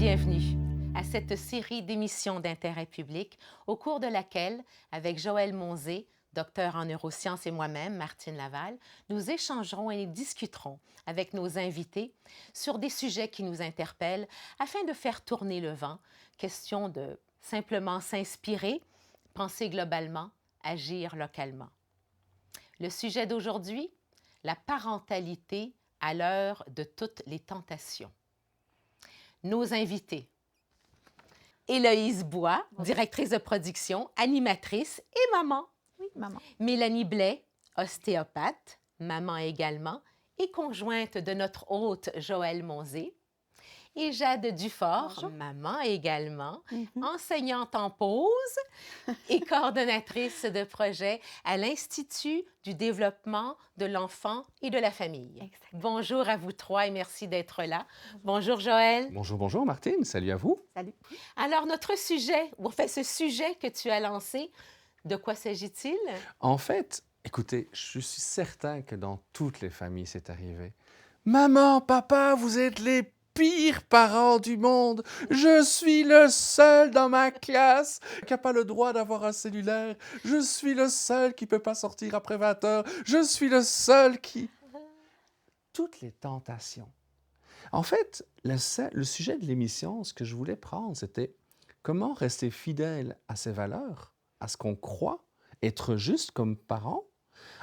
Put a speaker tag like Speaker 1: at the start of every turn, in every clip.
Speaker 1: bienvenue à cette série d'émissions d'intérêt public au cours de laquelle, avec Joël Monzé, docteur en neurosciences et moi-même, Martine Laval, nous échangerons et discuterons avec nos invités sur des sujets qui nous interpellent afin de faire tourner le vent, question de simplement s'inspirer, penser globalement, agir localement. Le sujet d'aujourd'hui, la parentalité à l'heure de toutes les tentations. Nos invités, Héloïse Bois, directrice de production, animatrice et maman.
Speaker 2: Oui, maman.
Speaker 1: Mélanie Blais, ostéopathe, maman également, et conjointe de notre hôte Joël Monzé. Et Jade Dufort,
Speaker 2: Bonjour.
Speaker 1: maman également, enseignante en pause et coordonnatrice de projet à l'Institut du développement de l'enfant et de la famille.
Speaker 2: Exactement.
Speaker 1: Bonjour à vous trois et merci d'être là. Bonjour Joël.
Speaker 3: Bonjour, bonjour Martine, salut à vous.
Speaker 2: Salut.
Speaker 1: Alors notre sujet, ou enfin ce sujet que tu as lancé, de quoi s'agit-il?
Speaker 3: En fait, écoutez, je suis certain que dans toutes les familles, c'est arrivé. Maman, papa, vous êtes les pires parents du monde. Je suis le seul dans ma classe qui n'a pas le droit d'avoir un cellulaire. Je suis le seul qui ne peut pas sortir après 20 heures. Je suis le seul qui... Toutes les tentations. En fait, le sujet de l'émission, ce que je voulais prendre, c'était comment rester fidèle à ses valeurs, à ce qu'on croit, être juste comme parents,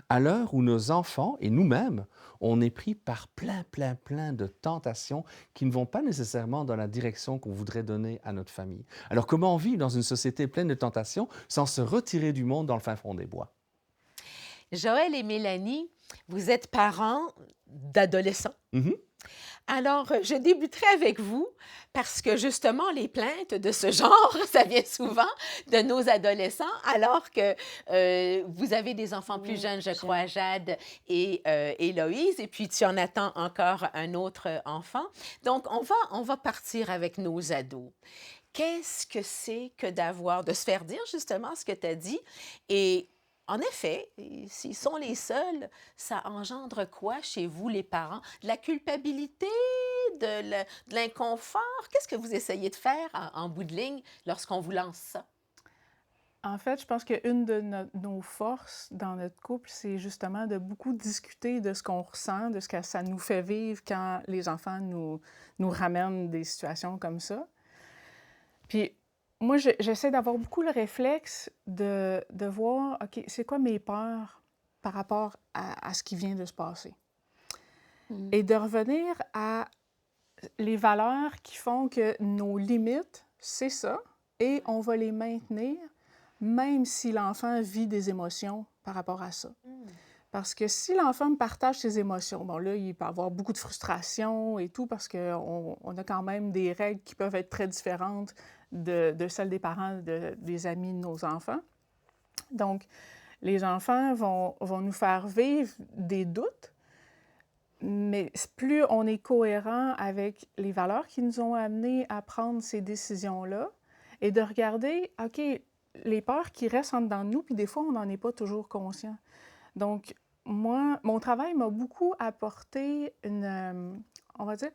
Speaker 3: à l'heure où nos enfants et nous-mêmes, on est pris par plein de tentations qui ne vont pas nécessairement dans la direction qu'on voudrait donner à notre famille. Alors, comment on vit dans une société pleine de tentations sans se retirer du monde dans le fin fond des bois?
Speaker 1: Joël et Mélanie, vous êtes parents d'adolescents. Alors, je débuterai avec vous parce que justement, les plaintes de ce genre, ça vient souvent de nos adolescents, alors que vous avez des enfants plus jeunes, je crois, Jade et Héloïse, et puis tu en attends encore un autre enfant. Donc, on va partir avec nos ados. Qu'est-ce que c'est que de se faire dire justement ce que tu as dit? Et en effet, s'ils sont les seuls, ça engendre quoi chez vous, les parents? De la culpabilité, de l'inconfort? Qu'est-ce que vous essayez de faire en bout de ligne lorsqu'on vous lance ça?
Speaker 2: En fait, je pense qu'une de nos forces dans notre couple, c'est justement de beaucoup discuter de ce qu'on ressent, de ce que ça nous fait vivre quand les enfants nous ramènent des situations comme ça. Puis moi, j'essaie d'avoir beaucoup le réflexe de voir, OK, c'est quoi mes peurs par rapport à ce qui vient de se passer? Et de revenir à les valeurs qui font que nos limites, c'est ça, et on va les maintenir, même si l'enfant vit des émotions par rapport à ça. Parce que si l'enfant me partage ses émotions, bon là, il peut avoir beaucoup de frustration et tout, parce qu'on a quand même des règles qui peuvent être très différentes de celles des parents, des amis de nos enfants. Donc, les enfants vont nous faire vivre des doutes, mais plus on est cohérent avec les valeurs qui nous ont amenés à prendre ces décisions-là et de regarder, OK, les peurs qui restent en dedans de nous, puis des fois, on n'en est pas toujours conscient. Donc, moi, mon travail m'a beaucoup apporté on va dire,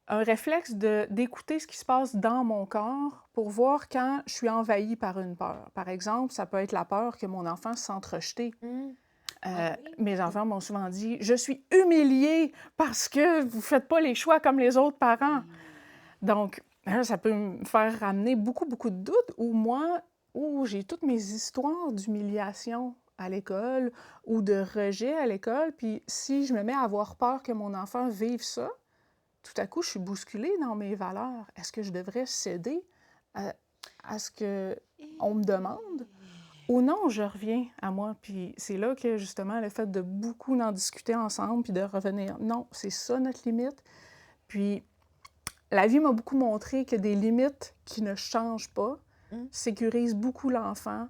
Speaker 2: un réflexe d'écouter ce qui se passe dans mon corps pour voir quand je suis envahie par une peur. Par exemple, ça peut être la peur que mon enfant se sente rejeté. Mes enfants m'ont souvent dit « Je suis humiliée parce que vous ne faites pas les choix comme les autres parents. » Donc, ça peut me faire ramener beaucoup de doutes où j'ai toutes mes histoires d'humiliation à l'école ou de rejet à l'école. Puis si je me mets à avoir peur que mon enfant vive ça, tout à coup, je suis bousculée dans mes valeurs. Est-ce que je devrais céder à ce qu'on me demande? Ou non, je reviens à moi. Puis c'est là que, justement, le fait de beaucoup en discuter ensemble puis de revenir, non, c'est ça notre limite. Puis la vie m'a beaucoup montré que des limites qui ne changent pas sécurisent beaucoup l'enfant,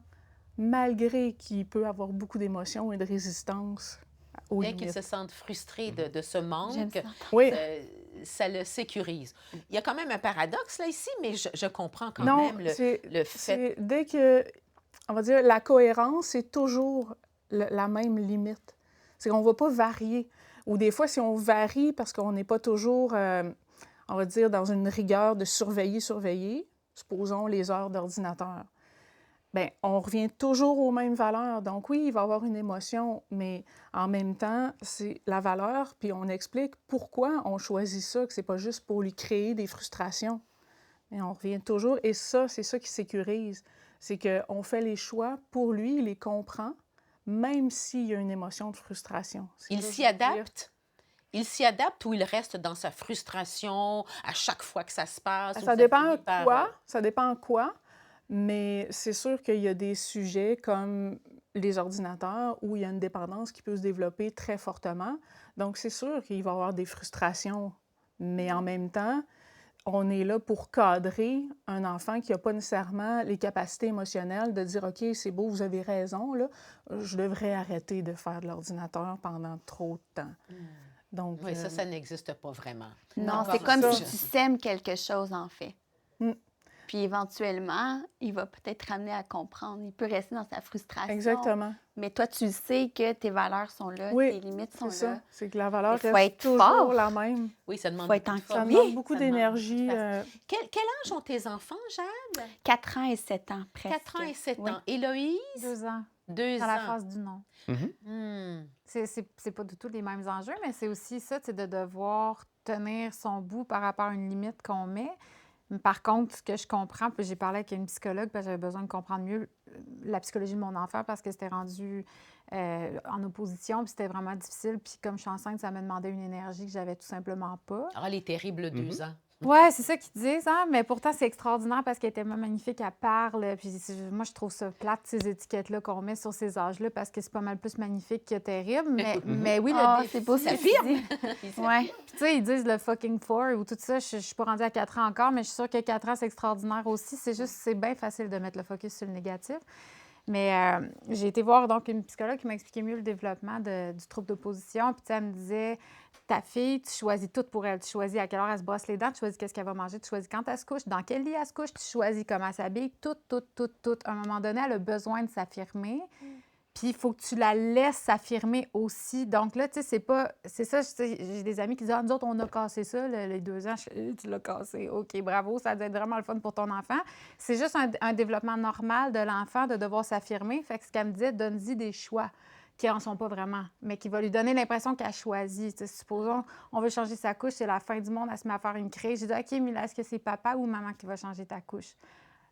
Speaker 2: malgré qu'il peut avoir beaucoup d'émotions et de résistance aux
Speaker 1: Bien
Speaker 2: limites.
Speaker 1: qu'il se sente frustré de ce manque,
Speaker 2: Oui.
Speaker 1: ça le sécurise. Il y a quand même un paradoxe là ici, mais je comprends quand
Speaker 2: Non,
Speaker 1: même le fait.
Speaker 2: dès que, on va dire, la cohérence, c'est toujours la même limite. C'est qu'on ne va pas varier. Ou des fois, si on varie parce qu'on n'est pas toujours, on va dire, dans une rigueur de surveiller, supposons les heures d'ordinateur. Bien, on revient toujours aux mêmes valeurs. Donc oui, il va y avoir une émotion, mais en même temps, c'est la valeur, puis on explique pourquoi on choisit ça, que c'est pas juste pour lui créer des frustrations. Mais on revient toujours, et ça, c'est ça qui sécurise. C'est qu'on fait les choix pour lui, il les comprend, même s'il y a une émotion de frustration.
Speaker 1: Il s'y adapte? Il s'y adapte ou il reste dans sa frustration à chaque fois que ça se passe?
Speaker 2: Ça dépend quoi, ça dépend quoi, mais c'est sûr qu'il y a des sujets comme les ordinateurs où il y a une dépendance qui peut se développer très fortement. Donc, c'est sûr qu'il va y avoir des frustrations, mais en même temps, on est là pour cadrer un enfant qui n'a pas nécessairement les capacités émotionnelles de dire « OK, c'est beau, vous avez raison, là, je devrais arrêter de faire de l'ordinateur pendant trop de temps. » Donc,
Speaker 1: oui, ça n'existe pas vraiment.
Speaker 4: Non, c'est comme si tu sèmes quelque chose, en fait. Puis éventuellement, il va peut-être ramener à comprendre. Il peut rester dans sa frustration.
Speaker 2: Exactement.
Speaker 4: Mais toi, tu sais que tes valeurs sont là, tes limites sont
Speaker 2: c'est
Speaker 4: là.
Speaker 2: ça. C'est que la valeur
Speaker 4: Il faut
Speaker 2: reste
Speaker 4: être
Speaker 2: toujours
Speaker 4: fort.
Speaker 2: la même.
Speaker 1: Oui, ça demande,
Speaker 2: ça demande beaucoup d'énergie.
Speaker 1: Quel âge ont tes enfants, Jade?
Speaker 4: 4 ans et 7 ans, presque.
Speaker 1: 4 ans et 7
Speaker 4: Oui.
Speaker 1: ans. Héloïse?
Speaker 5: 2 ans.
Speaker 1: 2
Speaker 5: Dans
Speaker 1: ans.
Speaker 5: la phase du non.
Speaker 1: Hmm.
Speaker 5: C'est pas du tout les mêmes enjeux, mais c'est aussi ça, c'est de devoir tenir son bout par rapport à une limite qu'on met. Par contre, ce que je comprends, puis j'ai parlé avec une psychologue, parce que j'avais besoin de comprendre mieux la psychologie de mon enfant parce que c'était rendu en opposition, puis c'était vraiment difficile. Puis comme je suis enceinte, ça m'a demandé une énergie que j'avais tout simplement pas.
Speaker 1: Ah, les terribles 2 ans.
Speaker 5: Oui, c'est ça qu'ils disent, hein? Mais pourtant, c'est extraordinaire parce qu'elle est tellement magnifique, elle parle. Puis moi, je trouve ça plate, ces étiquettes-là qu'on met sur ces âges-là, parce que c'est pas mal plus magnifique que terrible. Mais oui, le défi...
Speaker 4: c'est beau, ça
Speaker 5: s'affirme.
Speaker 4: Ouais.
Speaker 5: Puis tu sais, ils disent le fucking four ou tout ça. Je suis pas rendue à 4 ans encore, mais je suis sûre que 4 ans, c'est extraordinaire aussi. C'est juste, c'est bien facile de mettre le focus sur le négatif. Mais j'ai été voir donc une psychologue qui m'a expliqué mieux le développement du trouble d'opposition. Puis elle me disait, ta fille, tu choisis tout pour elle. Tu choisis à quelle heure elle se brosse les dents, tu choisis qu'est-ce qu'elle va manger, tu choisis quand elle se couche, dans quel lit elle se couche, tu choisis comment elle s'habille. Tout. À un moment donné, elle a besoin de s'affirmer. Puis il faut que tu la laisses s'affirmer aussi. Donc là, tu sais, c'est pas... C'est ça, j'ai des amis qui disent « Ah, nous autres, on a cassé ça, les 2 ans. » Tu l'as cassé. OK, bravo, ça doit être vraiment le fun pour ton enfant. C'est juste un développement normal de l'enfant de devoir s'affirmer. Fait que ce qu'elle me disait, donne-y des choix qui n'en sont pas vraiment, mais qui va lui donner l'impression qu'elle choisit. T'sais, supposons, on veut changer sa couche, c'est la fin du monde, elle se met à faire une crise. Je dis « OK, Mila, est-ce que c'est papa ou maman qui va changer ta couche? »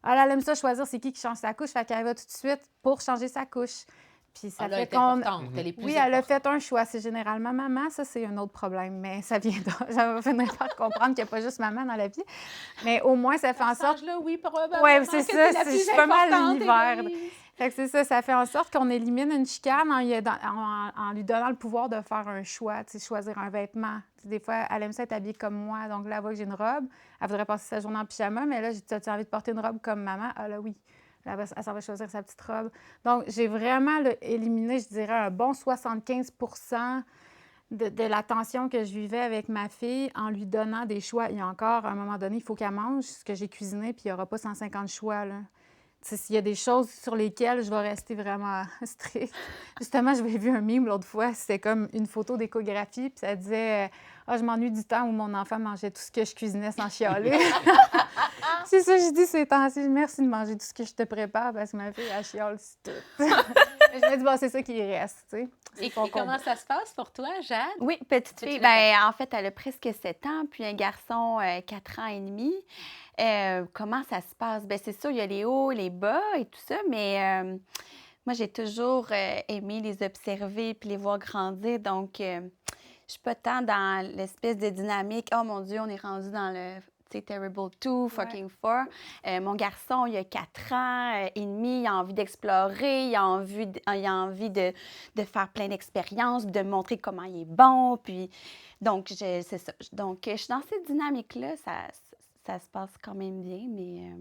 Speaker 5: Alors, elle aime ça choisir c'est qui change sa couche, fait qu'elle va tout de suite pour changer sa couche. Puis ça fait qu'on... Oui, elle a fait un choix. C'est généralement maman. Ça, c'est un autre problème. Mais ça vient de... Je vais finir par comprendre qu'il n'y a pas juste maman dans la vie. Mais au moins, ça fait en sorte...
Speaker 1: Là, oui, probablement.
Speaker 5: Oui, c'est ça. C'est pas mal l'univers. Fait que c'est ça. Ça fait en sorte qu'on élimine une chicane en lui donnant le pouvoir de faire un choix, tu sais, choisir un vêtement. T'sais, des fois, elle aime ça être habillée comme moi. Donc là, elle voit que j'ai une robe. Elle voudrait passer sa journée en pyjama. Mais là, as-tu envie de porter une robe comme maman? Ah là, oui. Elle s'en va choisir sa petite robe. Donc, j'ai vraiment éliminé, je dirais, un bon 75 de l'attention que je vivais avec ma fille en lui donnant des choix. Et encore, à un moment donné, il faut qu'elle mange ce que j'ai cuisiné, puis il n'y aura pas 150 choix, là. S'il y a des choses sur lesquelles je vais rester vraiment stricte. Justement, j'avais vu un meme l'autre fois, c'était comme une photo d'échographie, puis ça disait je m'ennuie du temps où mon enfant mangeait tout ce que je cuisinais sans chialer. C'est ça, je dis ces temps-ci, merci de manger tout ce que je te prépare parce que ma fille, elle chiale tout. Je me dis, c'est ça qui reste, tu sais.
Speaker 1: Et comment ça se passe pour toi, Jade?
Speaker 4: Oui, petite fille. En fait, elle a presque 7 ans, puis un garçon 4 ans et demi. Comment ça se passe? Bien, c'est sûr, il y a les hauts, les bas et tout ça, mais moi, j'ai toujours aimé les observer puis les voir grandir. Donc, je suis pas tant dans l'espèce de dynamique. Oh mon Dieu, on est rendu dans le Terrible 2, Fucking 4. Mon garçon, il a 4 ans et demi, il a envie d'explorer, il a envie de faire plein d'expériences, de montrer comment il est bon. Puis, donc, c'est ça. Donc, je suis dans cette dynamique-là. Ça se passe quand même bien, mais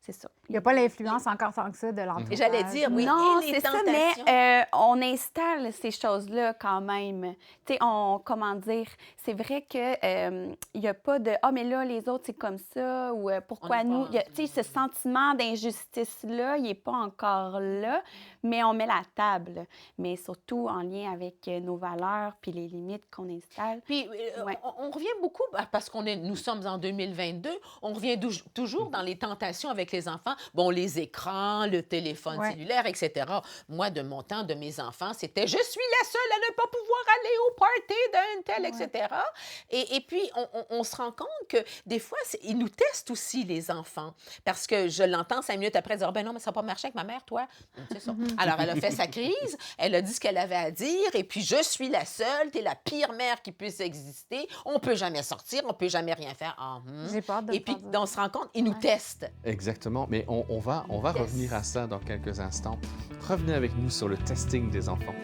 Speaker 4: c'est ça.
Speaker 5: Il n'y a pas l'influence encore tant que ça de l'entourage.
Speaker 1: Et j'allais dire, oui,
Speaker 4: Non,
Speaker 1: et les
Speaker 4: c'est ça,
Speaker 1: tentations.
Speaker 4: mais on installe ces choses-là quand même. Tu sais, comment dire, c'est vrai que il n'y a pas de « Ah, mais là, les autres, c'est comme ça » ou « Pourquoi
Speaker 1: On est
Speaker 4: nous? »
Speaker 1: pas
Speaker 4: Tu sais, ce sentiment d'injustice-là, il n'est pas encore là, mais on met la table. Mais surtout en lien avec nos valeurs puis les limites qu'on installe.
Speaker 1: Puis,
Speaker 4: Ouais.
Speaker 1: on revient beaucoup, parce nous sommes en 2022, on revient toujours dans les tentations avec les enfants. Bon, les écrans, le téléphone
Speaker 5: Ouais.
Speaker 1: cellulaire, etc. Moi, de mon temps, de mes enfants, c'était « Je suis la seule à ne pas pouvoir aller au party d'un tel, etc. » Et puis, on se rend compte que des fois, ils nous testent aussi, les enfants. Parce que je l'entends 5 minutes après dire « Ben non, mais ça n'a pas marché avec ma mère, toi. » C'est ça. Alors, elle a fait sa crise, elle a dit ce qu'elle avait à dire, et puis « Je suis la seule, t'es la pire mère qui puisse exister, on peut jamais sortir, on peut jamais rien faire. »
Speaker 5: J'ai peur de
Speaker 1: Et
Speaker 5: me
Speaker 1: puis,
Speaker 5: faire dire
Speaker 1: on se rend compte, ils nous testent.
Speaker 3: Exactement, mais on va revenir à ça dans quelques instants. Revenez avec nous sur le testing des enfants.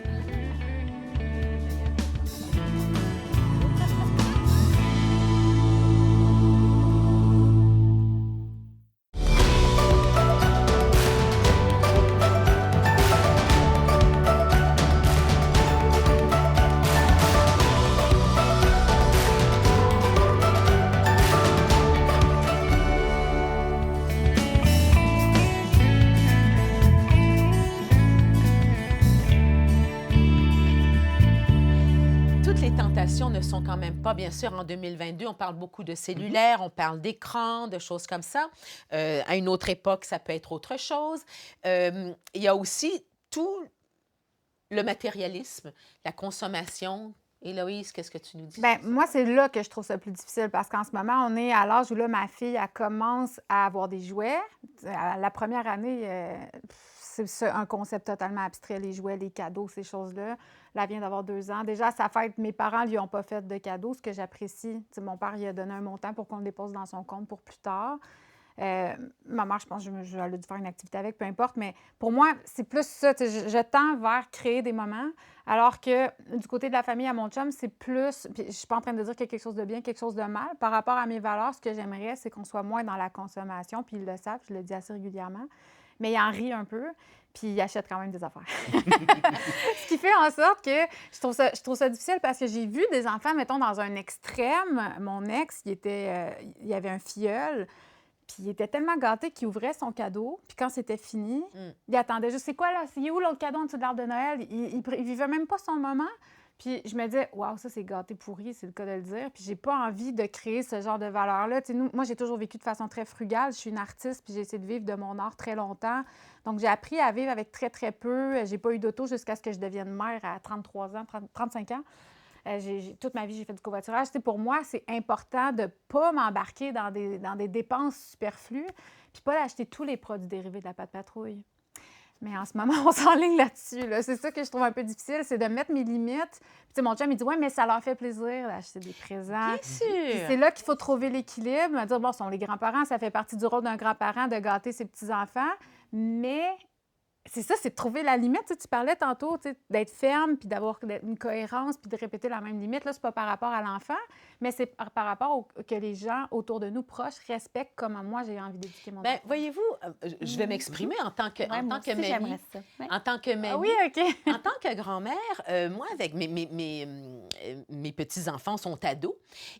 Speaker 1: Toutes les tentations ne sont quand même pas, bien sûr, en 2022, on parle beaucoup de cellulaire, on parle d'écran, de choses comme ça. À une autre époque, ça peut être autre chose. Il y a aussi tout le matérialisme, la consommation. Héloïse, qu'est-ce que tu nous dis?
Speaker 5: Bien, moi, c'est là que je trouve ça plus difficile parce qu'en ce moment, on est à l'âge où là, ma fille, elle commence à avoir des jouets. La première année, c'est un concept totalement abstrait, les jouets, les cadeaux, ces choses-là. Là, elle vient d'avoir 2 ans. Déjà, à sa fête, mes parents lui ont pas fait de cadeaux, ce que j'apprécie. Tu sais, mon père, il a donné un montant pour qu'on le dépose dans son compte pour plus tard. Ma mère, je pense que je vais dû faire une activité avec, peu importe, mais pour moi, c'est plus ça. Tu sais, je tends vers créer des moments, alors que du côté de la famille à mon chum, c'est plus. Puis je suis pas en train de dire qu'il y a quelque chose de bien, quelque chose de mal. Par rapport à mes valeurs, ce que j'aimerais, c'est qu'on soit moins dans la consommation, puis ils le savent, je le dis assez régulièrement. Mais il en rit un peu, puis il achète quand même des affaires. Ce qui fait en sorte que je trouve ça difficile parce que j'ai vu des enfants, mettons, dans un extrême. Mon ex, il y avait un filleul. Puis il était tellement gâté qu'il ouvrait son cadeau. Puis quand c'était fini, il attendait juste, c'est quoi là? C'est où l'autre cadeau en dessous de l'arbre de Noël? Il vivait même pas son moment. Puis je me disais, waouh, ça c'est gâté pourri, c'est le cas de le dire. Puis j'ai pas envie de créer ce genre de valeur-là. Tu sais, moi, j'ai toujours vécu de façon très frugale. Je suis une artiste, puis j'ai essayé de vivre de mon art très longtemps. Donc j'ai appris à vivre avec très, très peu. J'ai pas eu d'auto jusqu'à ce que je devienne mère à 33 ans, 35 ans. Toute ma vie, j'ai fait du covoiturage. Tu sais, pour moi, c'est important de ne pas m'embarquer dans des dépenses superflues puis pas d'acheter tous les produits dérivés de la pâte patrouille. Mais en ce moment, on s'enligne là-dessus. Là. C'est ça que je trouve un peu difficile, c'est de mettre mes limites. Puis, tu sais, mon chum, il dit « Ouais, mais ça leur fait plaisir d'acheter des présents. »
Speaker 1: Bien
Speaker 5: Puis
Speaker 1: sûr!
Speaker 5: c'est là qu'il faut trouver l'équilibre. Me dire, bon, ce sont les grands-parents, ça fait partie du rôle d'un grand-parent de gâter ses petits-enfants. Mais c'est ça, c'est de trouver la limite. Tu parlais tantôt d'être ferme, puis d'avoir une cohérence, puis de répéter la même limite. Là, c'est pas par rapport à l'enfant, mais c'est par rapport que les gens autour de nous, proches, respectent comment moi, j'ai envie d'éduquer mon
Speaker 1: Bien,
Speaker 5: enfant.
Speaker 1: voyez-vous, je vais m'exprimer en tant que,
Speaker 4: Ouais, moi aussi,
Speaker 1: mamie.
Speaker 4: j'aimerais ça. Ouais.
Speaker 1: En tant que mamie.
Speaker 5: Ah oui, OK.
Speaker 1: En tant que grand-mère, moi, avec mes petits-enfants sont ados.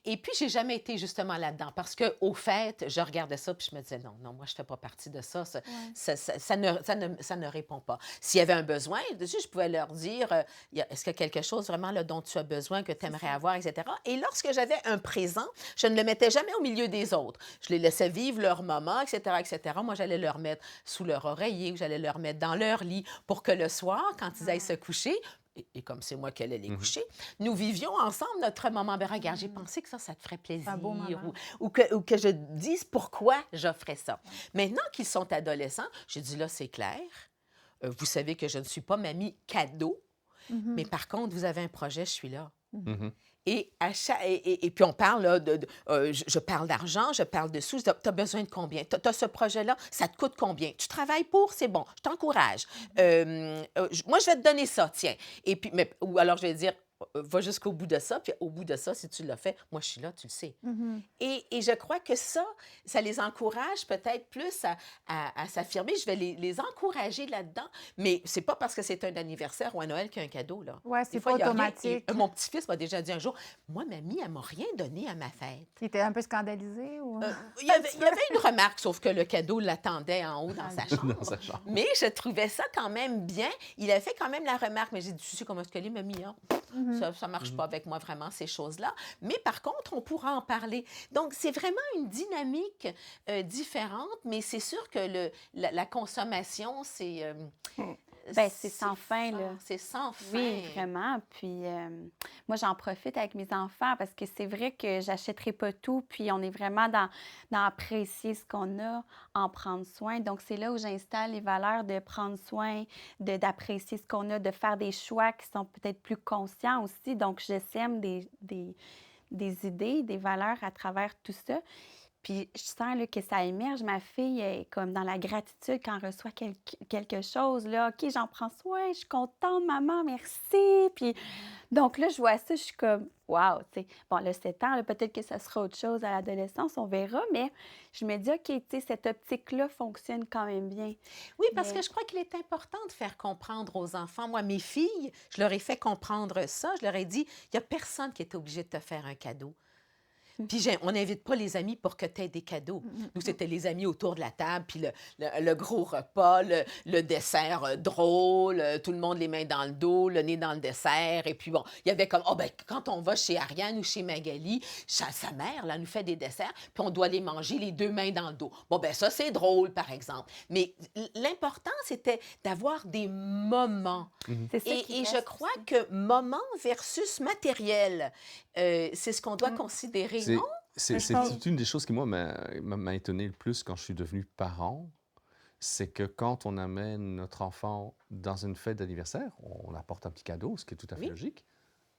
Speaker 1: Et puis, j'ai jamais été justement là-dedans. Parce qu'au fait, je regardais ça puis je me disais, non, moi, je ne fais pas partie de ça. Ça ne répond pas. S'il y avait un besoin, je pouvais leur dire, est-ce qu'il y a quelque chose vraiment là, dont tu as besoin, que tu aimerais avoir, etc. Et lorsque j'avais un présent, je ne le mettais jamais au milieu des autres. Je les laissais vivre leur moment, etc., etc. Moi, j'allais leur mettre sous leur oreiller ou j'allais leur mettre dans leur lit pour que le soir, quand ils aillent se coucher, et comme c'est moi qui allais les coucher, nous vivions ensemble notre moment. Ben, regarde, j'ai pensé que ça te ferait plaisir.
Speaker 5: Un beau moment.
Speaker 1: Ou que je dise pourquoi j'offrais ça. Maintenant qu'ils sont adolescents, j'ai dit là, c'est clair. Vous savez que je ne suis pas mamie cadeau, mais par contre, vous avez un projet, je suis là. Et puis, on parle, là, je parle d'argent, je parle de sous. Tu as besoin de combien? Tu as ce projet-là, ça te coûte combien? Tu travailles pour? C'est bon, je t'encourage. Moi, je vais te donner ça, tiens. Et puis, ou alors, je vais dire, va jusqu'au bout de ça, puis au bout de ça, si tu l'as fait, moi, je suis là, tu le sais.
Speaker 5: Mhm.
Speaker 1: Et je crois que ça les encourage peut-être plus à s'affirmer. Je vais les encourager là-dedans, mais c'est pas parce que c'est un anniversaire ou un Noël qu'il y a un cadeau, là.
Speaker 5: Ouais,
Speaker 1: Des
Speaker 5: c'est
Speaker 1: fois,
Speaker 5: pas
Speaker 1: il y a rien.
Speaker 5: automatique.
Speaker 1: Et mon petit-fils m'a déjà dit un jour, moi, mamie, elle m'a rien donné à ma fête.
Speaker 5: Il était un peu scandalisé ou...
Speaker 1: Il y avait une remarque, sauf que le cadeau l'attendait en haut dans sa chambre.
Speaker 3: Dans sa chambre.
Speaker 1: Mais je trouvais ça quand même bien. Il a fait quand même la remarque, mais j'ai dit, tu sais comment est-ce qu'elle est, mamie, hein? Ça ne marche pas avec moi vraiment, ces choses-là. Mais par contre, on pourra en parler. Donc, c'est vraiment une dynamique différente, mais c'est sûr que la consommation, c'est...
Speaker 4: Ben, c'est sans fin, là.
Speaker 1: C'est sans fin.
Speaker 4: Oui, vraiment. Puis moi, j'en profite avec mes enfants parce que c'est vrai que j'achèterai pas tout. Puis on est vraiment dans apprécier ce qu'on a, en prendre soin. Donc, c'est là où j'installe les valeurs de prendre soin, d'apprécier ce qu'on a, de faire des choix qui sont peut-être plus conscients aussi. Donc, je sème des idées, des valeurs à travers tout ça. Puis je sens là, que ça émerge. Ma fille est comme dans la gratitude quand elle reçoit quelque chose. Là, OK, j'en prends soin, je suis contente, maman, merci. Puis donc là, je vois ça, je suis comme, wow, tu sais. Bon, là, 7 ans, là, peut-être que ça sera autre chose à l'adolescence, on verra, mais je me dis, OK, tu sais, cette optique-là fonctionne quand même bien.
Speaker 1: Oui, parce
Speaker 4: Mais-
Speaker 1: que je crois qu'il est important de faire comprendre aux enfants. Moi, mes filles, je leur ai fait comprendre ça. Je leur ai dit, il n'y a personne qui est obligé de te faire un cadeau. Puis on n'invite pas les amis pour que tu aies des cadeaux. Nous, c'était les amis autour de la table, puis le gros repas, le dessert drôle, tout le monde les mains dans le dos, le nez dans le dessert. Et puis bon, il y avait comme, oh ben quand on va chez Ariane ou chez Magali, sa mère, là, nous fait des desserts, puis on doit les manger les 2 mains dans le dos. Bon, ben ça, c'est drôle, par exemple. Mais l'important, c'était d'avoir des moments.
Speaker 4: C'est ça qui
Speaker 1: Et je
Speaker 4: reste
Speaker 1: crois
Speaker 4: aussi.
Speaker 1: que moment versus matériel, c'est ce qu'on doit considérer,
Speaker 3: C'est
Speaker 1: non?
Speaker 3: c'est-
Speaker 2: Mais je
Speaker 3: c'est
Speaker 2: pense-
Speaker 3: une des choses qui, moi, m'a étonné le plus quand je suis devenu parent. C'est que quand on amène notre enfant dans une fête d'anniversaire, on apporte un petit cadeau, ce qui est tout à fait
Speaker 1: Oui.
Speaker 3: logique.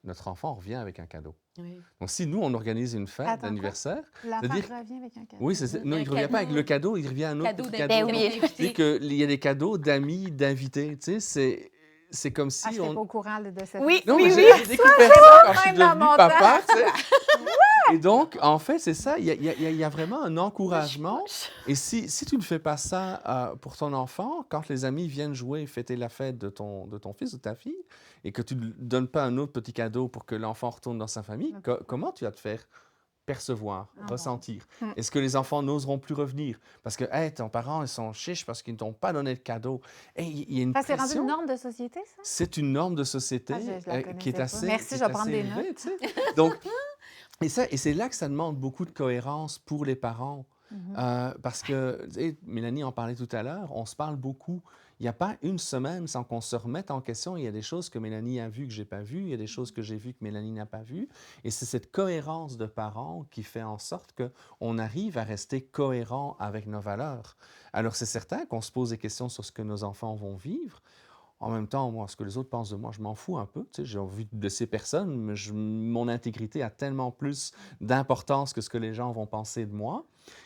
Speaker 3: Notre enfant revient avec un cadeau.
Speaker 1: Oui.
Speaker 3: Donc, si nous, on organise une fête
Speaker 5: Attends, quoi?
Speaker 3: d'anniversaire,
Speaker 5: L'enfant
Speaker 3: c'est-à-dire-
Speaker 5: revient avec un cadeau.
Speaker 3: oui, non,
Speaker 1: Un
Speaker 3: il ne revient pas avec
Speaker 1: cadeau.
Speaker 3: le cadeau, il revient un autre
Speaker 1: Cadeau
Speaker 3: petit
Speaker 1: d'invité.
Speaker 3: cadeau.
Speaker 4: Ben oui.
Speaker 3: C'est qu'il y a des cadeaux d'amis, d'invités. Tu sais, c'est comme si
Speaker 5: Ah, je n'étais
Speaker 3: on...
Speaker 5: pas au courant de cette
Speaker 4: Oui,
Speaker 3: Non,
Speaker 4: oui,
Speaker 3: mais
Speaker 4: oui.
Speaker 3: j'ai découvert ça quand je suis
Speaker 5: même dans
Speaker 3: devenu
Speaker 5: mon
Speaker 3: papa. Tu sais. Et donc, en fait, c'est ça. Il y a vraiment un encouragement. Et si tu ne fais pas ça pour ton enfant, quand les amis viennent jouer, fêter la fête de ton fils ou de ta fille, et que tu ne donnes pas un autre petit cadeau pour que l'enfant retourne dans sa famille, comment tu vas te faire percevoir,
Speaker 5: Ah bon.
Speaker 3: ressentir?
Speaker 2: Mm.
Speaker 3: Est-ce que les enfants n'oseront plus revenir? Parce que, hey, ton parent, ils sont chiches parce qu'ils ne t'ont pas donné de cadeau. Hey, il y a une
Speaker 5: Ça, c'est rendu
Speaker 3: pression.
Speaker 5: une norme de société, ça?
Speaker 3: C'est une norme de société
Speaker 5: Ah, je la
Speaker 3: qui est
Speaker 5: connaissais pas.
Speaker 3: assez,
Speaker 5: Merci,
Speaker 3: qui est
Speaker 5: je vais prendre
Speaker 3: assez
Speaker 5: des
Speaker 3: élevée, tu sais. Donc, et c'est là que ça demande beaucoup de cohérence pour les parents. Parce que, tu sais, Mélanie en parlait tout à l'heure, on se parle beaucoup. Il n'y a pas une semaine sans qu'on se remette en question. Il y a des choses que Mélanie a vues que je n'ai pas vues. Il y a des choses que j'ai vues que Mélanie n'a pas vues. Et c'est cette cohérence de parents qui fait en sorte qu'on arrive à rester cohérent avec nos valeurs. Alors, c'est certain qu'on se pose des questions sur ce que nos enfants vont vivre. En même temps, moi, ce que les autres pensent de moi, je m'en fous un peu. Tu sais, j'ai envie de ces personnes, mais mon intégrité a tellement plus d'importance que ce que les gens vont penser de moi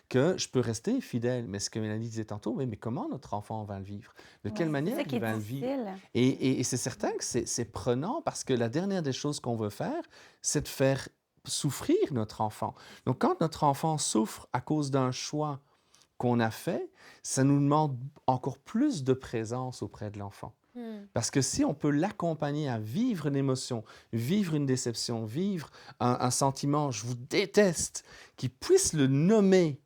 Speaker 3: que je peux rester fidèle. Mais ce que Mélanie disait tantôt, mais comment notre enfant va le vivre? De quelle
Speaker 4: C'est
Speaker 3: manière
Speaker 4: ça qui
Speaker 3: il va
Speaker 4: est
Speaker 3: le vivre?
Speaker 4: difficile.
Speaker 3: Et c'est certain que c'est prenant parce que la dernière des choses qu'on veut faire, c'est de faire souffrir notre enfant. Donc, quand notre enfant souffre à cause d'un choix qu'on a fait, ça nous demande encore plus de présence auprès de l'enfant. Parce que si on peut l'accompagner à vivre une émotion, vivre une déception, vivre un sentiment, je vous déteste, qu'il puisse le nommer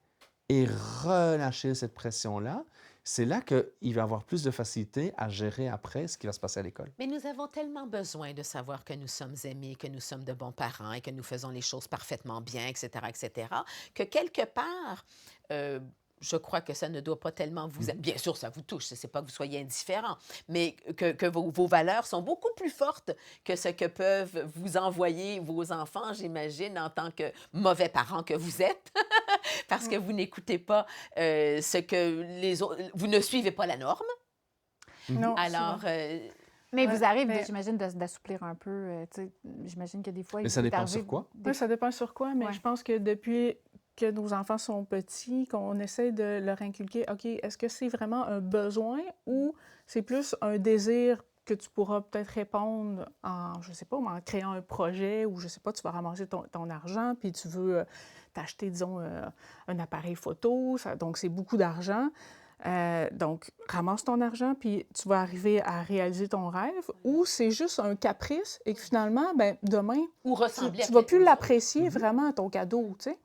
Speaker 3: et relâcher cette pression-là, c'est là qu'il va avoir plus de facilité à gérer après ce qui va se passer à l'école.
Speaker 1: Mais nous avons tellement besoin de savoir que nous sommes aimés, que nous sommes de bons parents et que nous faisons les choses parfaitement bien, etc., que quelque part, je crois que ça ne doit pas tellement vous... Bien sûr, ça vous touche, c'est pas que vous soyez indifférent, mais que vos valeurs sont beaucoup plus fortes que ce que peuvent vous envoyer vos enfants, j'imagine, en tant que mauvais parents que vous êtes, parce que vous n'écoutez pas ce que les autres... Vous ne suivez pas la norme.
Speaker 2: Non,
Speaker 1: Alors...
Speaker 5: Mais
Speaker 2: Ouais,
Speaker 5: vous arrive,
Speaker 2: mais-
Speaker 5: j'imagine, d'assouplir un peu. Tu sais, j'imagine que des fois...
Speaker 3: Mais
Speaker 5: il
Speaker 3: ça
Speaker 5: peut
Speaker 3: dépend
Speaker 5: arriver
Speaker 3: sur quoi?
Speaker 2: Oui, ça dépend sur quoi, mais
Speaker 5: Ouais.
Speaker 2: je pense que depuis que nos enfants sont petits, qu'on essaie de leur inculquer, OK, est-ce que c'est vraiment un besoin ou c'est plus un désir que tu pourras peut-être répondre en, je sais pas, en créant un projet ou, je sais pas, tu vas ramasser ton argent puis tu veux t'acheter, disons, un appareil photo. Donc, c'est beaucoup d'argent. Donc, ramasse ton argent puis tu vas arriver à réaliser ton rêve. Ou c'est juste un caprice et que finalement, ben demain,
Speaker 1: Ou ressembler à
Speaker 2: tu vas plus
Speaker 1: quelqu'un
Speaker 2: l'apprécier vraiment, ton cadeau, tu sais.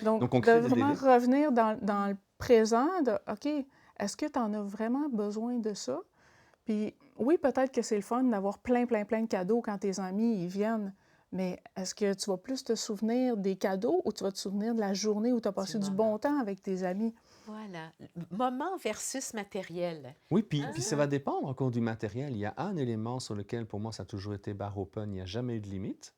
Speaker 2: Donc,
Speaker 3: Donc, on
Speaker 2: de
Speaker 3: crée des
Speaker 2: vraiment
Speaker 3: délais.
Speaker 2: revenir dans le présent de, OK, est-ce que tu en as vraiment besoin de ça? Puis oui, peut-être que c'est le fun d'avoir plein de cadeaux quand tes amis ils viennent, mais est-ce que tu vas plus te souvenir des cadeaux ou tu vas te souvenir de la journée où tu as passé du
Speaker 1: moment.
Speaker 2: bon temps avec tes amis?
Speaker 1: Voilà. Moment versus matériel.
Speaker 3: Oui, puis ça va dépendre encore du matériel. Il y a un élément sur lequel, pour moi, ça a toujours été barre open. Il n'y a jamais eu de limite.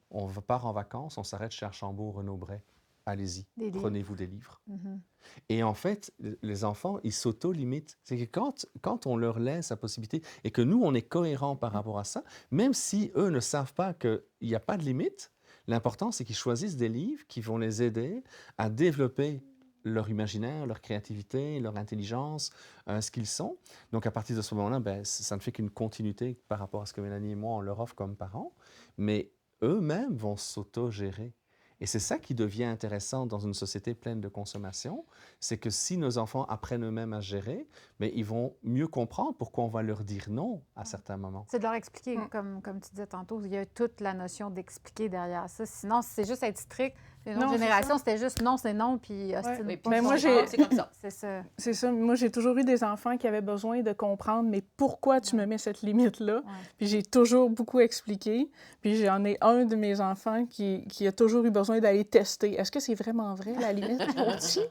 Speaker 3: On part en vacances, on s'arrête chez Archambault, Renaud-Bray. Allez-y,
Speaker 5: Des livres.
Speaker 3: prenez-vous des livres.
Speaker 5: Mhm.
Speaker 3: Et en fait, les enfants, ils s'auto-limitent. C'est que quand on leur laisse la possibilité et que nous, on est cohérents par rapport à ça, même si eux ne savent pas qu'il n'y a pas de limite, l'important, c'est qu'ils choisissent des livres qui vont les aider à développer leur imaginaire, leur créativité, leur intelligence, ce qu'ils sont. Donc, à partir de ce moment-là, ben, ça ne fait qu'une continuité par rapport à ce que Mélanie et moi, on leur offre comme parents. Mais eux-mêmes vont s'auto-gérer. Et c'est ça qui devient intéressant dans une société pleine de consommation, c'est que si nos enfants apprennent eux-mêmes à gérer, mais ils vont mieux comprendre pourquoi on va leur dire non à certains moments.
Speaker 5: C'est de leur expliquer, comme tu disais tantôt, il y a toute la notion d'expliquer derrière ça. Sinon, si c'est juste être strict, une autre
Speaker 2: Non, c'est
Speaker 5: génération,
Speaker 2: ça.
Speaker 5: c'était juste non, c'est non, puis ostine
Speaker 2: Ouais.
Speaker 5: pas
Speaker 2: Mais
Speaker 5: sur
Speaker 2: moi,
Speaker 5: le
Speaker 2: j'ai-
Speaker 5: corps.
Speaker 1: C'est comme ça.
Speaker 5: C'est ça.
Speaker 2: C'est ça. Moi, j'ai toujours eu des enfants qui avaient besoin de comprendre, mais pourquoi tu me mets cette limite-là?
Speaker 5: Ouais.
Speaker 2: Puis j'ai toujours beaucoup expliqué. Puis j'en ai un de mes enfants qui a toujours eu besoin d'aller tester. Est-ce que c'est vraiment vrai, la limite qu'on dit?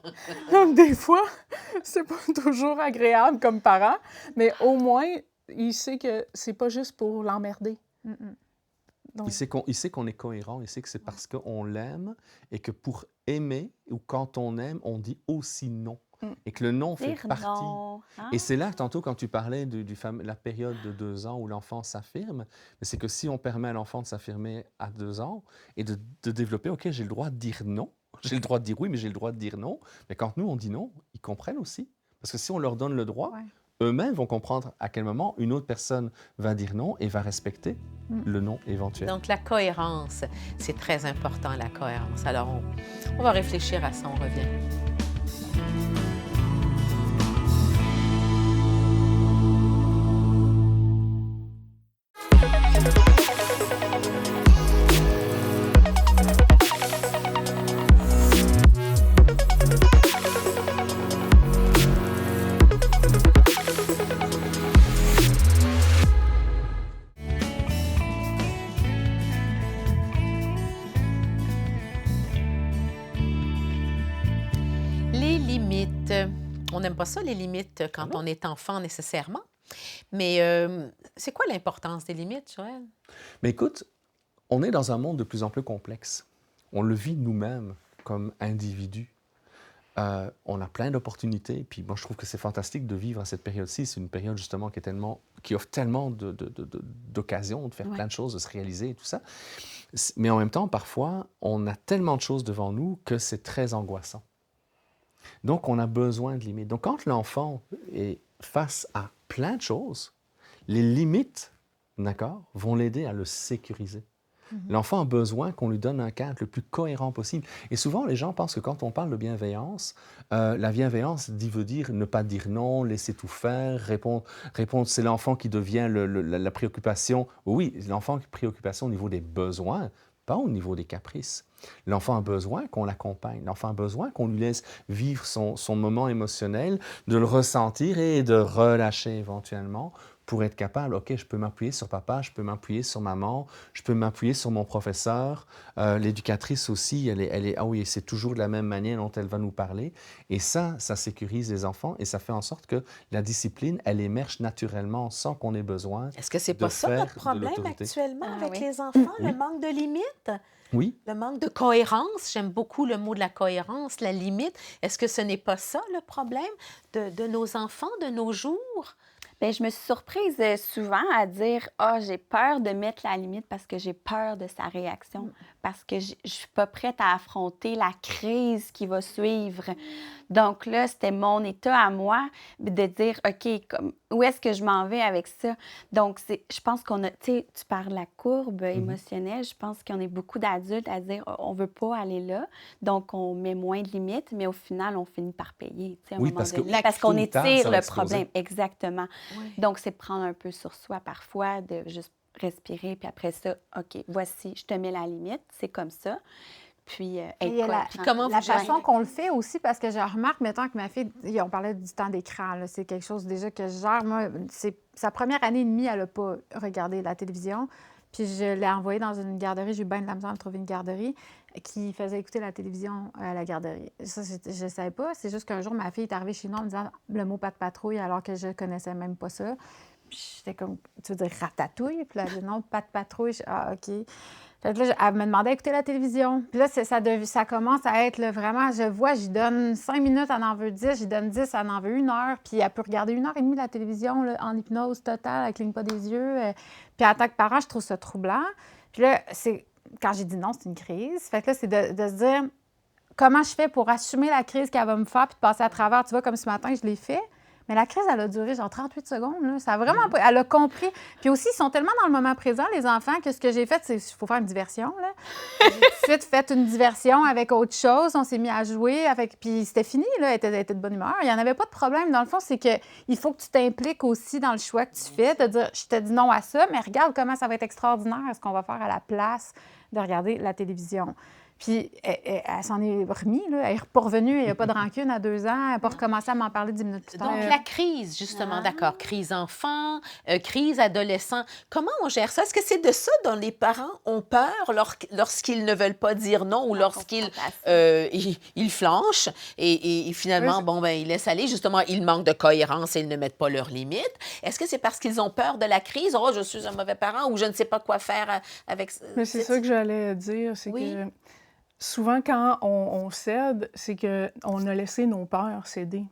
Speaker 2: Donc, des fois, c'est pas toujours agréable comme parent, mais au moins, il sait que c'est pas juste pour l'emmerder.
Speaker 5: Mm-mm.
Speaker 2: Donc,
Speaker 3: Il sait qu'on est cohérent, il sait que c'est parce qu'on l'aime et que pour aimer, ou quand on aime, on dit aussi non. Et que le non fait
Speaker 4: Dire
Speaker 3: partie.
Speaker 4: non. Hein?
Speaker 3: Et c'est là, tantôt, quand tu parlais de la période de 2 ans où l'enfant s'affirme, c'est que si on permet à l'enfant de s'affirmer à 2 ans et de développer, OK, j'ai le droit de dire non, j'ai le droit de dire oui, mais j'ai le droit de dire non. Mais quand nous, on dit non, ils comprennent aussi. Parce que si on leur donne le droit,
Speaker 5: Ouais.
Speaker 3: eux-mêmes vont comprendre à quel moment une autre personne va dire non et va respecter le non éventuel.
Speaker 1: Donc, la cohérence, c'est très important, la cohérence. Alors, on va réfléchir à ça, on revient. Les limites. On n'aime pas ça, les limites, quand on est enfant nécessairement. Mais c'est quoi l'importance des limites, Joël?
Speaker 3: Mais écoute, on est dans un monde de plus en plus complexe. On le vit nous-mêmes comme individus. On a plein d'opportunités. Puis moi, je trouve que c'est fantastique de vivre à cette période-ci. C'est une période justement qui offre tellement d'occasions de faire plein de choses, de se réaliser et tout ça. Mais en même temps, parfois, on a tellement de choses devant nous que c'est très angoissant. Donc, on a besoin de limites. Donc, quand l'enfant est face à plein de choses, les limites, d'accord, vont l'aider à le sécuriser. L'enfant a besoin qu'on lui donne un cadre le plus cohérent possible. Et souvent, les gens pensent que quand on parle de bienveillance, la bienveillance veut dire ne pas dire non, laisser tout faire, répondre. C'est l'enfant qui devient la préoccupation. Oui, l'enfant qui préoccupation au niveau des besoins, pas au niveau des caprices. L'enfant a besoin qu'on l'accompagne. L'enfant a besoin qu'on lui laisse vivre son moment émotionnel, de le ressentir et de relâcher éventuellement pour être capable, OK, je peux m'appuyer sur papa, je peux m'appuyer sur maman, je peux m'appuyer sur mon professeur. L'éducatrice aussi, ah oui, c'est toujours de la même manière dont elle va nous parler. Et ça sécurise les enfants et ça fait en sorte que la discipline, elle émerge naturellement sans qu'on ait besoin.
Speaker 1: Est-ce que c'est
Speaker 3: de
Speaker 1: pas ça
Speaker 3: faire
Speaker 1: notre
Speaker 3: de
Speaker 1: problème
Speaker 3: l'autorité.
Speaker 1: actuellement
Speaker 4: Ah
Speaker 1: avec
Speaker 4: oui.
Speaker 1: les enfants,
Speaker 3: Oui.
Speaker 1: le manque de limites?
Speaker 3: Oui,
Speaker 1: Le manque de cohérence, j'aime beaucoup le mot de la cohérence, la limite. Est-ce que ce n'est pas ça le problème de nos enfants, de nos jours?
Speaker 4: Bien, je me suis surprise souvent à dire: «Ah, j'ai peur de mettre la limite parce que j'ai peur de sa réaction, parce que je suis pas prête à affronter la crise qui va suivre». Donc là, c'était mon état à moi de dire: «OK, comme où est-ce que je m'en vais avec ça?» Donc je pense qu'on a, tu sais, tu parles de la courbe émotionnelle, je pense qu'on est beaucoup d'adultes à dire: «On veut pas aller là», donc on met moins de limites, mais au final, on finit par payer, tu sais, à un
Speaker 3: Oui,
Speaker 4: moment
Speaker 3: parce que
Speaker 4: donné, parce qu'on
Speaker 3: tôt ou tard,
Speaker 4: étire
Speaker 3: ça va
Speaker 4: le
Speaker 3: exploser.
Speaker 4: problème. Exactement.
Speaker 1: Ouais.
Speaker 4: Donc, c'est prendre un peu sur soi parfois, de juste respirer, puis après ça, OK, voici, je te mets la limite, c'est comme ça. Puis,
Speaker 5: Mais il y a
Speaker 4: cohérent.
Speaker 1: Puis comment
Speaker 5: la
Speaker 1: vous gérez
Speaker 5: façon qu'on le fait aussi, parce que je remarque, mettons que ma fille, on parlait du temps d'écran, là, c'est quelque chose déjà que je gère. Moi, c'est sa première année et demie, elle n'a pas regardé la télévision. Puis je l'ai envoyée dans une garderie. J'ai eu bien de la misère à trouver une garderie qui faisait écouter la télévision à la garderie. Ça, je ne savais pas. C'est juste qu'un jour, ma fille est arrivée chez nous en me disant le mot pas de patrouille alors que je ne connaissais même pas ça. Puis j'étais comme, tu veux dire ratatouille? Puis là, elle dit non, pas de patrouille. Ah, OK. Fait que là, elle me demandait d'écouter la télévision. Puis là, ça commence à être là, vraiment, je vois, j'y donne 5 minutes, elle en veut 10, j'y donne 10, elle en veut 1 heure. Puis elle peut regarder 1 heure et demie la télévision là, en hypnose totale, elle ne cligne pas des yeux. Puis en tant que parent, je trouve ça troublant. Puis là, quand j'ai dit non, c'est une crise. Fait que là, c'est de se dire comment je fais pour assumer la crise qu'elle va me faire puis de passer à travers. Tu vois, comme ce matin, je l'ai fait. Mais la crise, elle a duré genre 38 secondes. Là. Ça a vraiment pas... Elle a compris. Puis aussi, ils sont tellement dans le moment présent, les enfants, que ce que j'ai fait, c'est qu'il faut faire une diversion. Là. J'ai tout de suite fait une diversion avec autre chose. On s'est mis à jouer. Puis c'était fini. Là. Elle était de bonne humeur. Il n'y en avait pas de problème. Dans le fond, c'est qu'il faut que tu t'impliques aussi dans le choix que tu fais, de dire, je te dis non à ça, mais regarde comment ça va être extraordinaire, ce qu'on va faire à la place de regarder la télévision. Puis elle s'en est remise, là. Elle n'est pas revenue, il n'y a pas de rancune à 2 ans. Elle n'a pas recommencé à m'en parler 10 minutes plus tard.
Speaker 1: Donc, la crise, justement, d'accord. Crise enfant, crise adolescent. Comment on gère ça? Est-ce que c'est de ça dont les parents ont peur lorsqu'ils ne veulent pas dire non ou lorsqu'ils ils flanchent et finalement, bon, ben, ils laissent aller. Justement, ils manquent de cohérence et ils ne mettent pas leurs limites. Est-ce que c'est parce qu'ils ont peur de la crise? Oh, je suis un mauvais parent ou je ne sais pas quoi faire avec...
Speaker 2: Mais c'est ça que j'allais dire, c'est que souvent, quand on cède, c'est qu'on a laissé nos peurs céder.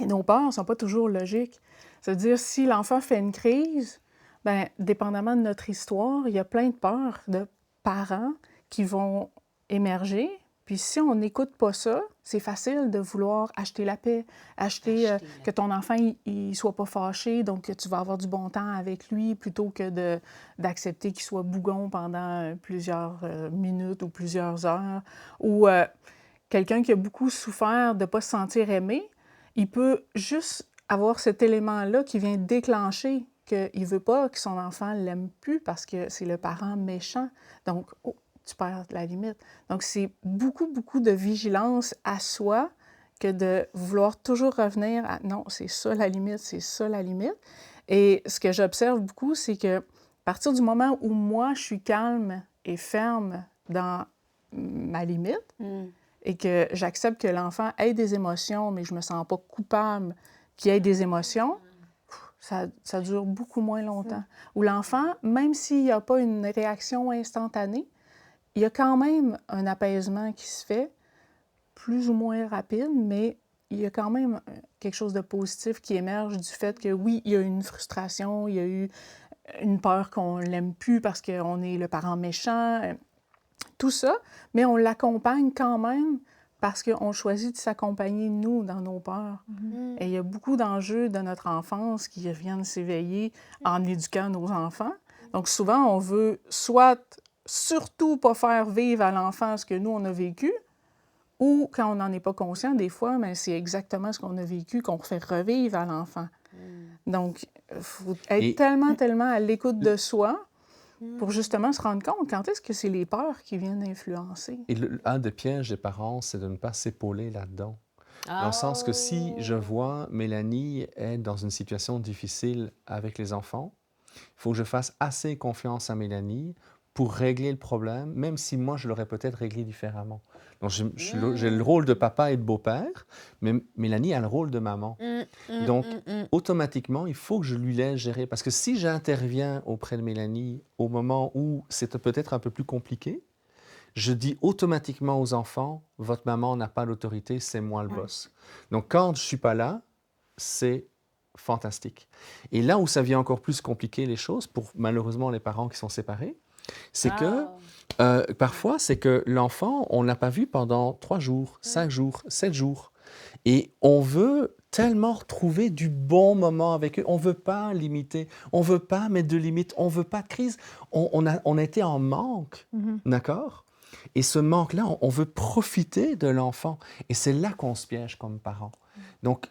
Speaker 2: Et nos peurs ne sont pas toujours logiques. C'est-à-dire, si l'enfant fait une crise, bien, dépendamment de notre histoire, il y a plein de peurs de parents qui vont émerger. Puis si on n'écoute pas ça, c'est facile de vouloir acheter la paix, que ton enfant il soit pas fâché, donc que tu vas avoir du bon temps avec lui, plutôt que d'accepter qu'il soit bougon pendant plusieurs minutes ou plusieurs heures. Ou quelqu'un qui a beaucoup souffert de ne pas se sentir aimé, il peut juste avoir cet élément-là qui vient déclencher qu'il ne veut pas que son enfant ne l'aime plus parce que c'est le parent méchant. Donc, tu perds la limite. Donc, c'est beaucoup, beaucoup de vigilance à soi que de vouloir toujours revenir à « non, c'est ça la limite, c'est ça la limite ». Et ce que j'observe beaucoup, c'est que à partir du moment où moi, je suis calme et ferme dans ma limite et que j'accepte que l'enfant ait des émotions, mais je me sens pas coupable qu'il ait des émotions, ça dure beaucoup moins longtemps. Où l'enfant, même s'il n'y a pas une réaction instantanée, il y a quand même un apaisement qui se fait, plus ou moins rapide, mais il y a quand même quelque chose de positif qui émerge du fait que, oui, il y a eu une frustration, il y a eu une peur qu'on ne l'aime plus parce qu'on est le parent méchant, tout ça, mais on l'accompagne quand même parce qu'on choisit de s'accompagner, nous, dans nos peurs. Et il y a beaucoup d'enjeux de notre enfance qui viennent s'éveiller en éduquant nos enfants. Donc souvent, on veut soit surtout pas faire vivre à l'enfant ce que nous, on a vécu, ou quand on n'en est pas conscient, des fois, mais c'est exactement ce qu'on a vécu qu'on fait revivre à l'enfant. Donc, il faut être tellement à l'écoute de soi pour justement se rendre compte quand est-ce que c'est les peurs qui viennent influencer.
Speaker 3: Et un des pièges des parents, c'est de ne pas s'épauler là-dedans. Dans le sens que si je vois Mélanie est dans une situation difficile avec les enfants, il faut que je fasse assez confiance à Mélanie pour régler le problème, même si moi, je l'aurais peut-être réglé différemment. Donc, j'ai le rôle de papa et de beau-père, mais Mélanie a le rôle de maman. Donc, automatiquement, il faut que je lui laisse gérer. Parce que si j'interviens auprès de Mélanie au moment où c'est peut-être un peu plus compliqué, je dis automatiquement aux enfants, votre maman n'a pas l'autorité, c'est moi le boss. Donc, quand je ne suis pas là, c'est fantastique. Et là où ça vient encore plus compliquer les choses, pour malheureusement les parents qui sont séparés, c'est que parfois, c'est que l'enfant, on ne l'a pas vu pendant 3 jours, 5 jours, 7 jours. Et on veut tellement retrouver du bon moment avec eux. On ne veut pas limiter, on ne veut pas mettre de limites, on ne veut pas de crise. On a été en manque, d'accord? Et ce manque-là, on veut profiter de l'enfant. Et c'est là qu'on se piège comme parents. Donc,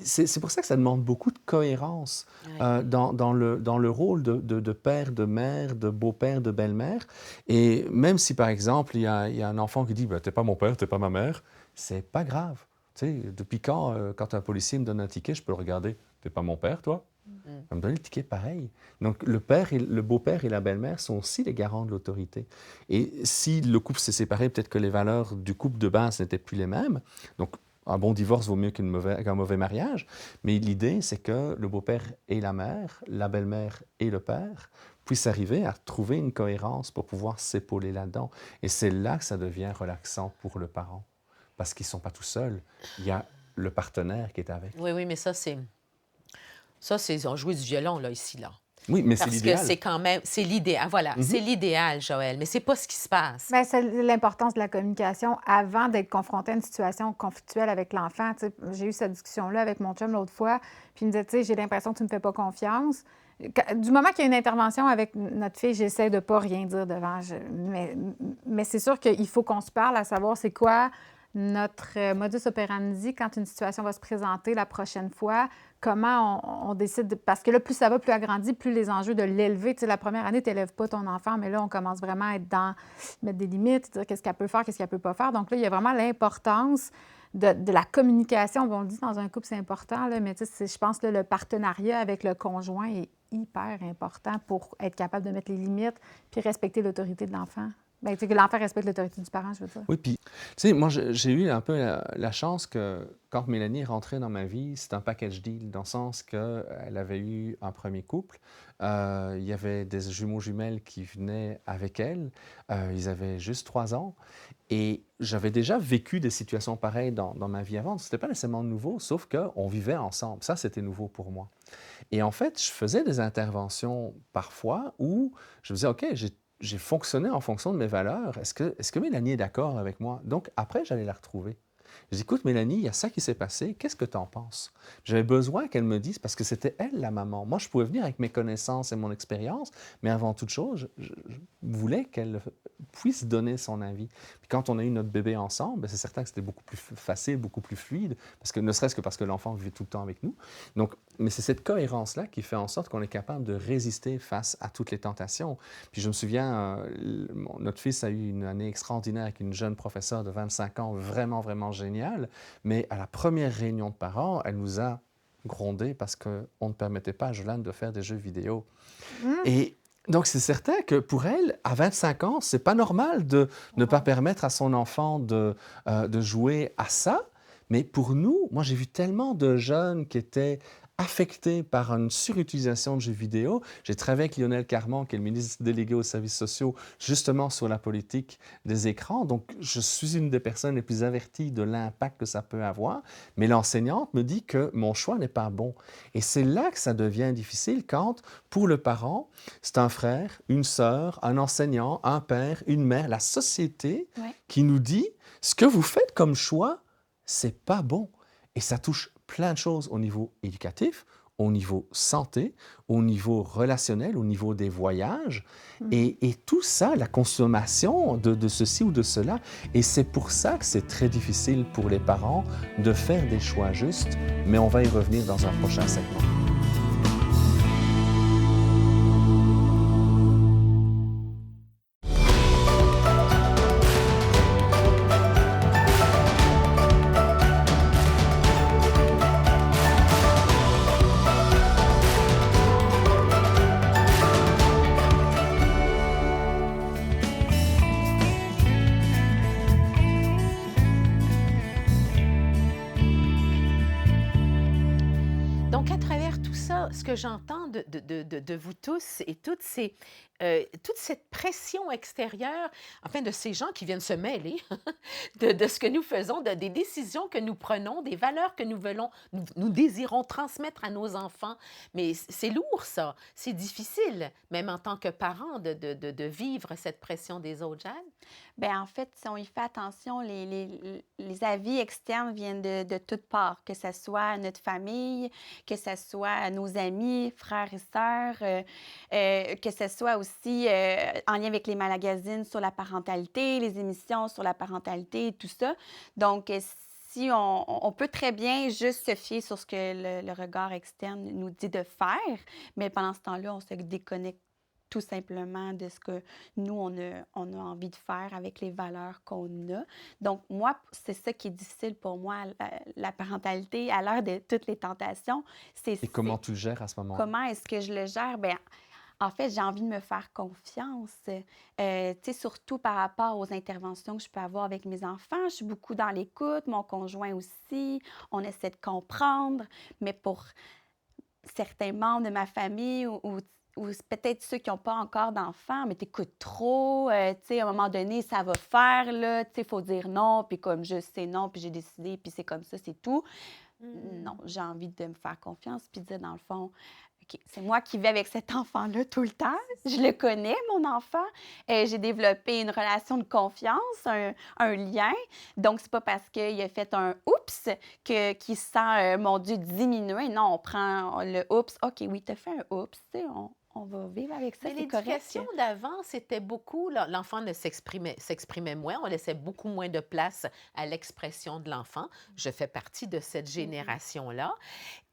Speaker 3: c'est pour ça que ça demande beaucoup de cohérence dans le rôle de père, de mère, de beau-père, de belle-mère. Et même si, par exemple, il y a un enfant qui dit « T'es pas mon père, t'es pas ma mère », c'est pas grave. Tu sais, depuis quand un policier me donne un ticket, je peux le regarder « T'es pas mon père, toi ?» Il va me donner le ticket pareil. Donc, le beau-père et la belle-mère sont aussi les garants de l'autorité. Et si le couple s'est séparé, peut-être que les valeurs du couple de base n'étaient plus les mêmes. Donc, un bon divorce vaut mieux qu'un mauvais mariage. Mais l'idée, c'est que le beau-père et la mère, la belle-mère et le père puissent arriver à trouver une cohérence pour pouvoir s'épauler là-dedans. Et c'est là que ça devient relaxant pour le parent. Parce qu'ils ne sont pas tout seuls. Il y a le partenaire qui est avec.
Speaker 1: Oui, mais ça, c'est... on joue du violon, là, ici, là.
Speaker 3: Oui, mais c'est l'idéal.
Speaker 1: Parce que c'est quand même... C'est l'idéal, voilà. C'est l'idéal, Joël, mais c'est pas ce qui se passe.
Speaker 5: Bien, c'est l'importance de la communication avant d'être confronté à une situation conflictuelle avec l'enfant. Tu sais, j'ai eu cette discussion-là avec mon chum l'autre fois, puis il me disait, tu sais, j'ai l'impression que tu me fais pas confiance. Du moment qu'il y a une intervention avec notre fille, j'essaie de pas rien dire devant. Mais c'est sûr qu'il faut qu'on se parle à savoir c'est quoi notre modus operandi quand une situation va se présenter la prochaine fois, comment on décide, parce que là, plus ça va, plus elle grandit, plus les enjeux de l'élever. Tu sais, la première année, tu n'élèves pas ton enfant, mais là, on commence vraiment à être dans, mettre des limites, dire qu'est-ce qu'elle peut faire, qu'est-ce qu'elle peut pas faire. Donc là, il y a vraiment l'importance de la communication. Bon, on le dit dans un couple, c'est important, là, mais tu sais, je pense que le partenariat avec le conjoint est hyper important pour être capable de mettre les limites puis respecter l'autorité de l'enfant. Bien, tu sais, que l'enfant respecte l'autorité du parent, je veux dire.
Speaker 3: Oui, puis, tu sais, moi, j'ai eu un peu la chance que quand Mélanie est rentrée dans ma vie, c'est un package deal, dans le sens qu'elle avait eu un premier couple. Il y avait des jumeaux jumelles qui venaient avec elle. Ils avaient juste 3 ans. Et j'avais déjà vécu des situations pareilles dans ma vie avant. Ce n'était pas nécessairement nouveau, sauf qu'on vivait ensemble. Ça, c'était nouveau pour moi. Et en fait, je faisais des interventions parfois où je me disais, OK, j'ai fonctionné en fonction de mes valeurs. Est-ce que Mélanie est d'accord avec moi? Donc, après, j'allais la retrouver. Je dis, écoute, Mélanie, il y a ça qui s'est passé. Qu'est-ce que tu en penses? J'avais besoin qu'elle me dise, parce que c'était elle, la maman. Moi, je pouvais venir avec mes connaissances et mon expérience, mais avant toute chose, je voulais qu'elle puisse donner son avis. Puis quand on a eu notre bébé ensemble, c'est certain que c'était beaucoup plus facile, beaucoup plus fluide, parce que, ne serait-ce que parce que l'enfant vivait tout le temps avec nous. Donc, mais c'est cette cohérence-là qui fait en sorte qu'on est capable de résister face à toutes les tentations. Puis je me souviens, notre fils a eu une année extraordinaire avec une jeune professeure de 25 ans, vraiment, vraiment géniale. Mais à la première réunion de parents, elle nous a grondé parce qu'on ne permettait pas à Jolane de faire des jeux vidéo. Et donc, c'est certain que pour elle, à 25 ans, c'est pas normal de ne pas permettre à son enfant de jouer à ça. Mais pour nous, moi, j'ai vu tellement de jeunes qui étaient affectés par une surutilisation de jeux vidéo. J'ai travaillé avec Lionel Carman, qui est le ministre délégué aux services sociaux, justement sur la politique des écrans. Donc, je suis une des personnes les plus averties de l'impact que ça peut avoir. Mais l'enseignante me dit que mon choix n'est pas bon. Et c'est là que ça devient difficile quand, pour le parent, c'est un frère, une sœur, un enseignant, un père, une mère, la société qui nous dit « ce que vous faites comme choix, c'est pas bon ». Et ça touche plein de choses au niveau éducatif, au niveau santé, au niveau relationnel, au niveau des voyages. Et tout ça, la consommation de ceci ou de cela. Et c'est pour ça que c'est très difficile pour les parents de faire des choix justes. Mais on va y revenir dans un prochain segment.
Speaker 1: Donc, à travers tout ça, ce que j'entends de vous tous et toutes, c'est toute cette pression extérieure, enfin, de ces gens qui viennent se mêler de ce que nous faisons, des décisions que nous prenons, des valeurs que nous désirons transmettre à nos enfants. Mais c'est lourd, ça. C'est difficile, même en tant que parent, de vivre cette pression des autres, Jeanne.
Speaker 4: Bien, en fait, si on y fait attention, les avis externes viennent de toutes parts, que ce soit notre famille, que ce soit nos amis, frères et sœurs, que ce soit aussi en lien avec les magazines sur la parentalité, les émissions sur la parentalité, tout ça. Donc, si on peut très bien juste se fier sur ce que le regard externe nous dit de faire, mais pendant ce temps-là, on se déconnecte tout simplement de ce que nous, on a envie de faire avec les valeurs qu'on a. Donc, moi, c'est ça qui est difficile pour moi, la parentalité, à l'heure de toutes les tentations.
Speaker 3: Et comment tu le gères à ce moment-là?
Speaker 4: Comment est-ce que je le gère? Bien, en fait, j'ai envie de me faire confiance, tu sais, surtout par rapport aux interventions que je peux avoir avec mes enfants. Je suis beaucoup dans l'écoute, mon conjoint aussi. On essaie de comprendre, mais pour certains membres de ma famille ou peut-être ceux qui n'ont pas encore d'enfants, mais t'écoutes trop, tu sais, à un moment donné, ça va faire, là, tu sais, il faut dire non, puis comme je sais non, puis j'ai décidé, puis c'est comme ça, c'est tout. Non, j'ai envie de me faire confiance, puis de dire, dans le fond, OK, c'est moi qui vais avec cet enfant-là tout le temps. Je le connais, mon enfant. J'ai développé une relation de confiance, un lien. Donc, c'est pas parce qu'il a fait un « oups » qu'il se sent, mon Dieu, diminué. Non, on prend le « oups ». OK, oui, tu as fait un « oups », tu sais, on va vivre avec ça,
Speaker 1: Mais
Speaker 4: c'est correct.
Speaker 1: l'éducation d'avant, c'était beaucoup, l'enfant ne s'exprimait moins, on laissait beaucoup moins de place à l'expression de l'enfant. Je fais partie de cette génération-là.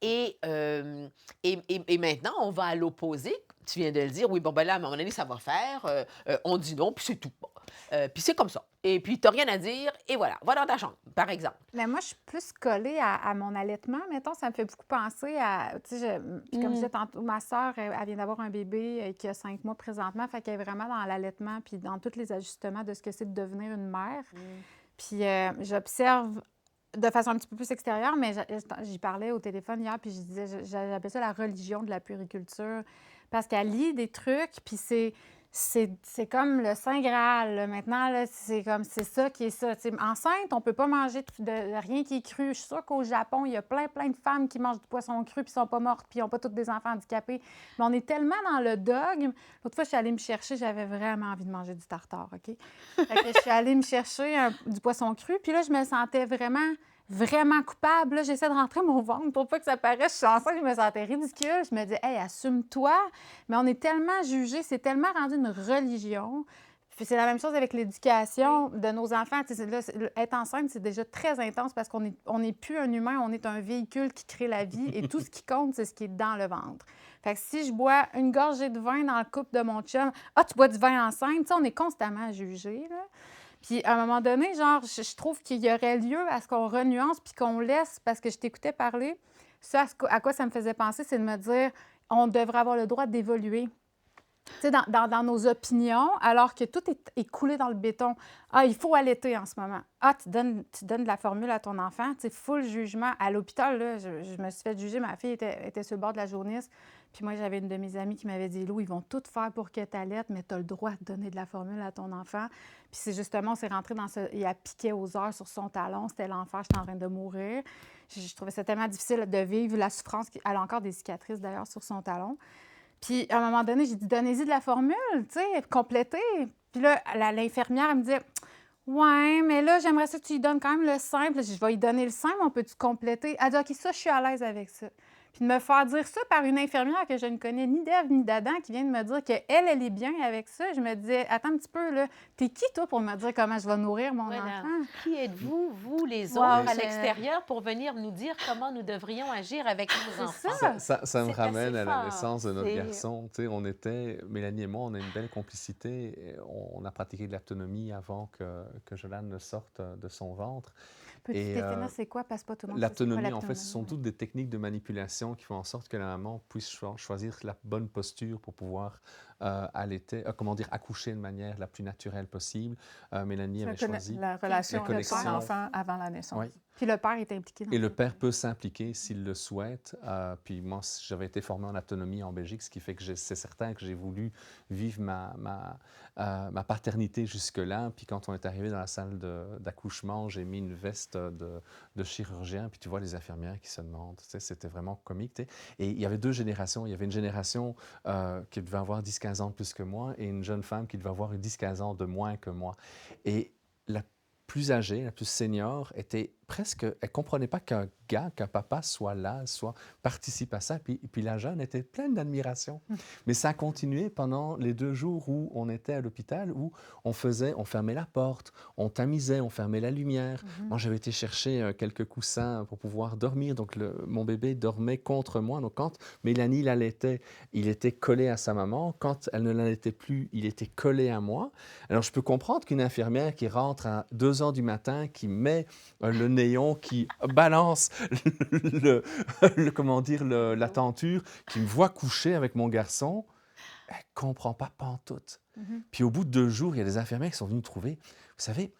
Speaker 1: Et maintenant, on va à l'opposé. Tu viens de le dire, oui, bon, ben là, à un moment donné, ça va faire. On dit non, puis c'est tout. Bon. Puis c'est comme ça. Et puis, tu n'as rien à dire, et voilà, va dans ta chambre, par exemple.
Speaker 5: Mais moi, je suis plus collée à mon allaitement. Mettons, ça me fait beaucoup penser à. Tu sais, puis comme je disais tantôt, ma sœur, elle vient d'avoir un bébé qui a 5 mois présentement. Fait qu'elle est vraiment dans l'allaitement puis dans tous les ajustements de ce que c'est de devenir une mère. Puis j'observe de façon un petit peu plus extérieure, mais j'y parlais au téléphone hier, puis je disais, j'appelle ça la religion de la puériculture. Parce qu'elle lit des trucs, puis c'est comme le Saint Graal, là. Maintenant, là, c'est ça qui est ça. T'sais, enceinte, on peut pas manger de rien qui est cru. Je suis sûre qu'au Japon, il y a plein de femmes qui mangent du poisson cru puis sont pas mortes puis ils n'ont pas toutes des enfants handicapés. Mais on est tellement dans le dogme. L'autre fois, je suis allée me chercher, j'avais vraiment envie de manger du tartare, OK? Fait que je suis allée me chercher du poisson cru, puis là, je me sentais vraiment coupable. Là, j'essaie de rentrer mon ventre pour pas que ça paraisse. Je suis enceinte, je me sentais ridicule. Je me dis, hey, assume-toi. Mais on est tellement jugés, c'est tellement rendu une religion. Puis c'est la même chose avec l'éducation de nos enfants. Là, être enceinte, c'est déjà très intense parce qu'on n'est plus un humain, on est un véhicule qui crée la vie et tout ce qui compte, c'est ce qui est dans le ventre. Fait que si je bois une gorgée de vin dans le couple de mon chum, « Ah, tu bois du vin enceinte? » On est constamment jugés, là. Puis à un moment donné, genre, je trouve qu'il y aurait lieu à ce qu'on renuance puis qu'on laisse, parce que je t'écoutais parler, ça, à quoi ça me faisait penser, c'est de me dire, on devrait avoir le droit d'évoluer. Tu sais, dans nos opinions, alors que tout est coulé dans le béton. Ah, il faut allaiter en ce moment. Ah, tu donnes de la formule à ton enfant. Tu sais, full jugement. À l'hôpital, là, je me suis fait juger. Ma fille était sur le bord de la jaunisse. Puis moi, j'avais une de mes amies qui m'avait dit, Lou, ils vont tout faire pour que tu allaites, mais tu as le droit de donner de la formule à ton enfant. Puis c'est justement, on s'est rentré dans ce... Il a piqué aux heures sur son talon. C'était l'enfer. J'étais en train de mourir. Je trouvais ça tellement difficile de vivre la souffrance. Elle a encore des cicatrices, d'ailleurs, sur son talon. Puis, à un moment donné, j'ai dit, donnez-y de la formule, tu sais, complétez. Puis là, l'infirmière, elle me dit, ouais, mais là, j'aimerais ça que tu lui donnes quand même le simple. Je vais lui donner le simple, on peut-tu compléter? Elle dit, OK, ça, je suis à l'aise avec ça. Puis de me faire dire ça par une infirmière que je ne connais ni d'Ève ni d'Adam qui vient de me dire qu'elle, elle est bien avec ça. Je me disais, attends un petit peu, là, t'es qui, toi, pour me dire comment je vais nourrir mon enfant?
Speaker 1: Qui êtes-vous, vous, les autres, à l'extérieur, pour venir nous dire comment nous devrions agir avec nos enfants?
Speaker 3: Ça me ramène à la
Speaker 1: fort.
Speaker 3: naissance de notre garçon. Tu sais, Mélanie et moi, on a une belle complicité. On a pratiqué de l'autonomie avant que Jolan ne sorte de son ventre.
Speaker 5: Peux-tu définir c'est quoi? Parce que pas tout le monde
Speaker 3: l'autonomie, en fait, ce sont toutes des techniques de manipulation qui font en sorte que la maman puisse choisir la bonne posture pour pouvoir accoucher de manière la plus naturelle possible. Mélanie avait
Speaker 2: La
Speaker 3: choisi
Speaker 2: la relation
Speaker 3: la
Speaker 2: avec son
Speaker 3: connexion.
Speaker 2: enfant avant la naissance.
Speaker 3: Oui.
Speaker 5: Puis le père est impliqué dans
Speaker 3: Et le
Speaker 5: ça.
Speaker 3: père peut s'impliquer s'il le souhaite. Puis moi, j'avais été formé en autonomie en Belgique, ce qui fait que c'est certain que j'ai voulu vivre ma paternité jusque-là. Puis quand on est arrivé dans la salle d'accouchement, j'ai mis une veste de chirurgien. Puis tu vois les infirmières qui se demandent. Tu sais, c'était vraiment comique. Tu sais. Et il y avait deux générations. Il y avait une génération qui devait avoir 10-15 ans de plus que moi et une jeune femme qui devait avoir 10-15 ans de moins que moi. Et la plus âgée, la plus senior, était presque... Elle ne comprenait pas qu'un papa soit là, participe à ça. Puis la jeune était pleine d'admiration. Mais ça a continué pendant les 2 jours où on était à l'hôpital, où on fermait la porte, on tamisait, on fermait la lumière. Moi, j'avais été chercher quelques coussins pour pouvoir dormir. Donc, mon bébé dormait contre moi. Donc, quand Mélanie l'allaitait, il était collé à sa maman. Quand elle ne l'allaitait plus, il était collé à moi. Alors, je peux comprendre qu'une infirmière qui rentre à 2 heures du matin, qui met le néon, qui balance la tenture, qui me voit coucher avec mon garçon, elle ne comprend pas pantoute. Puis au bout de 2 jours, il y a des infirmières qui sont venues me trouver. Vous savez,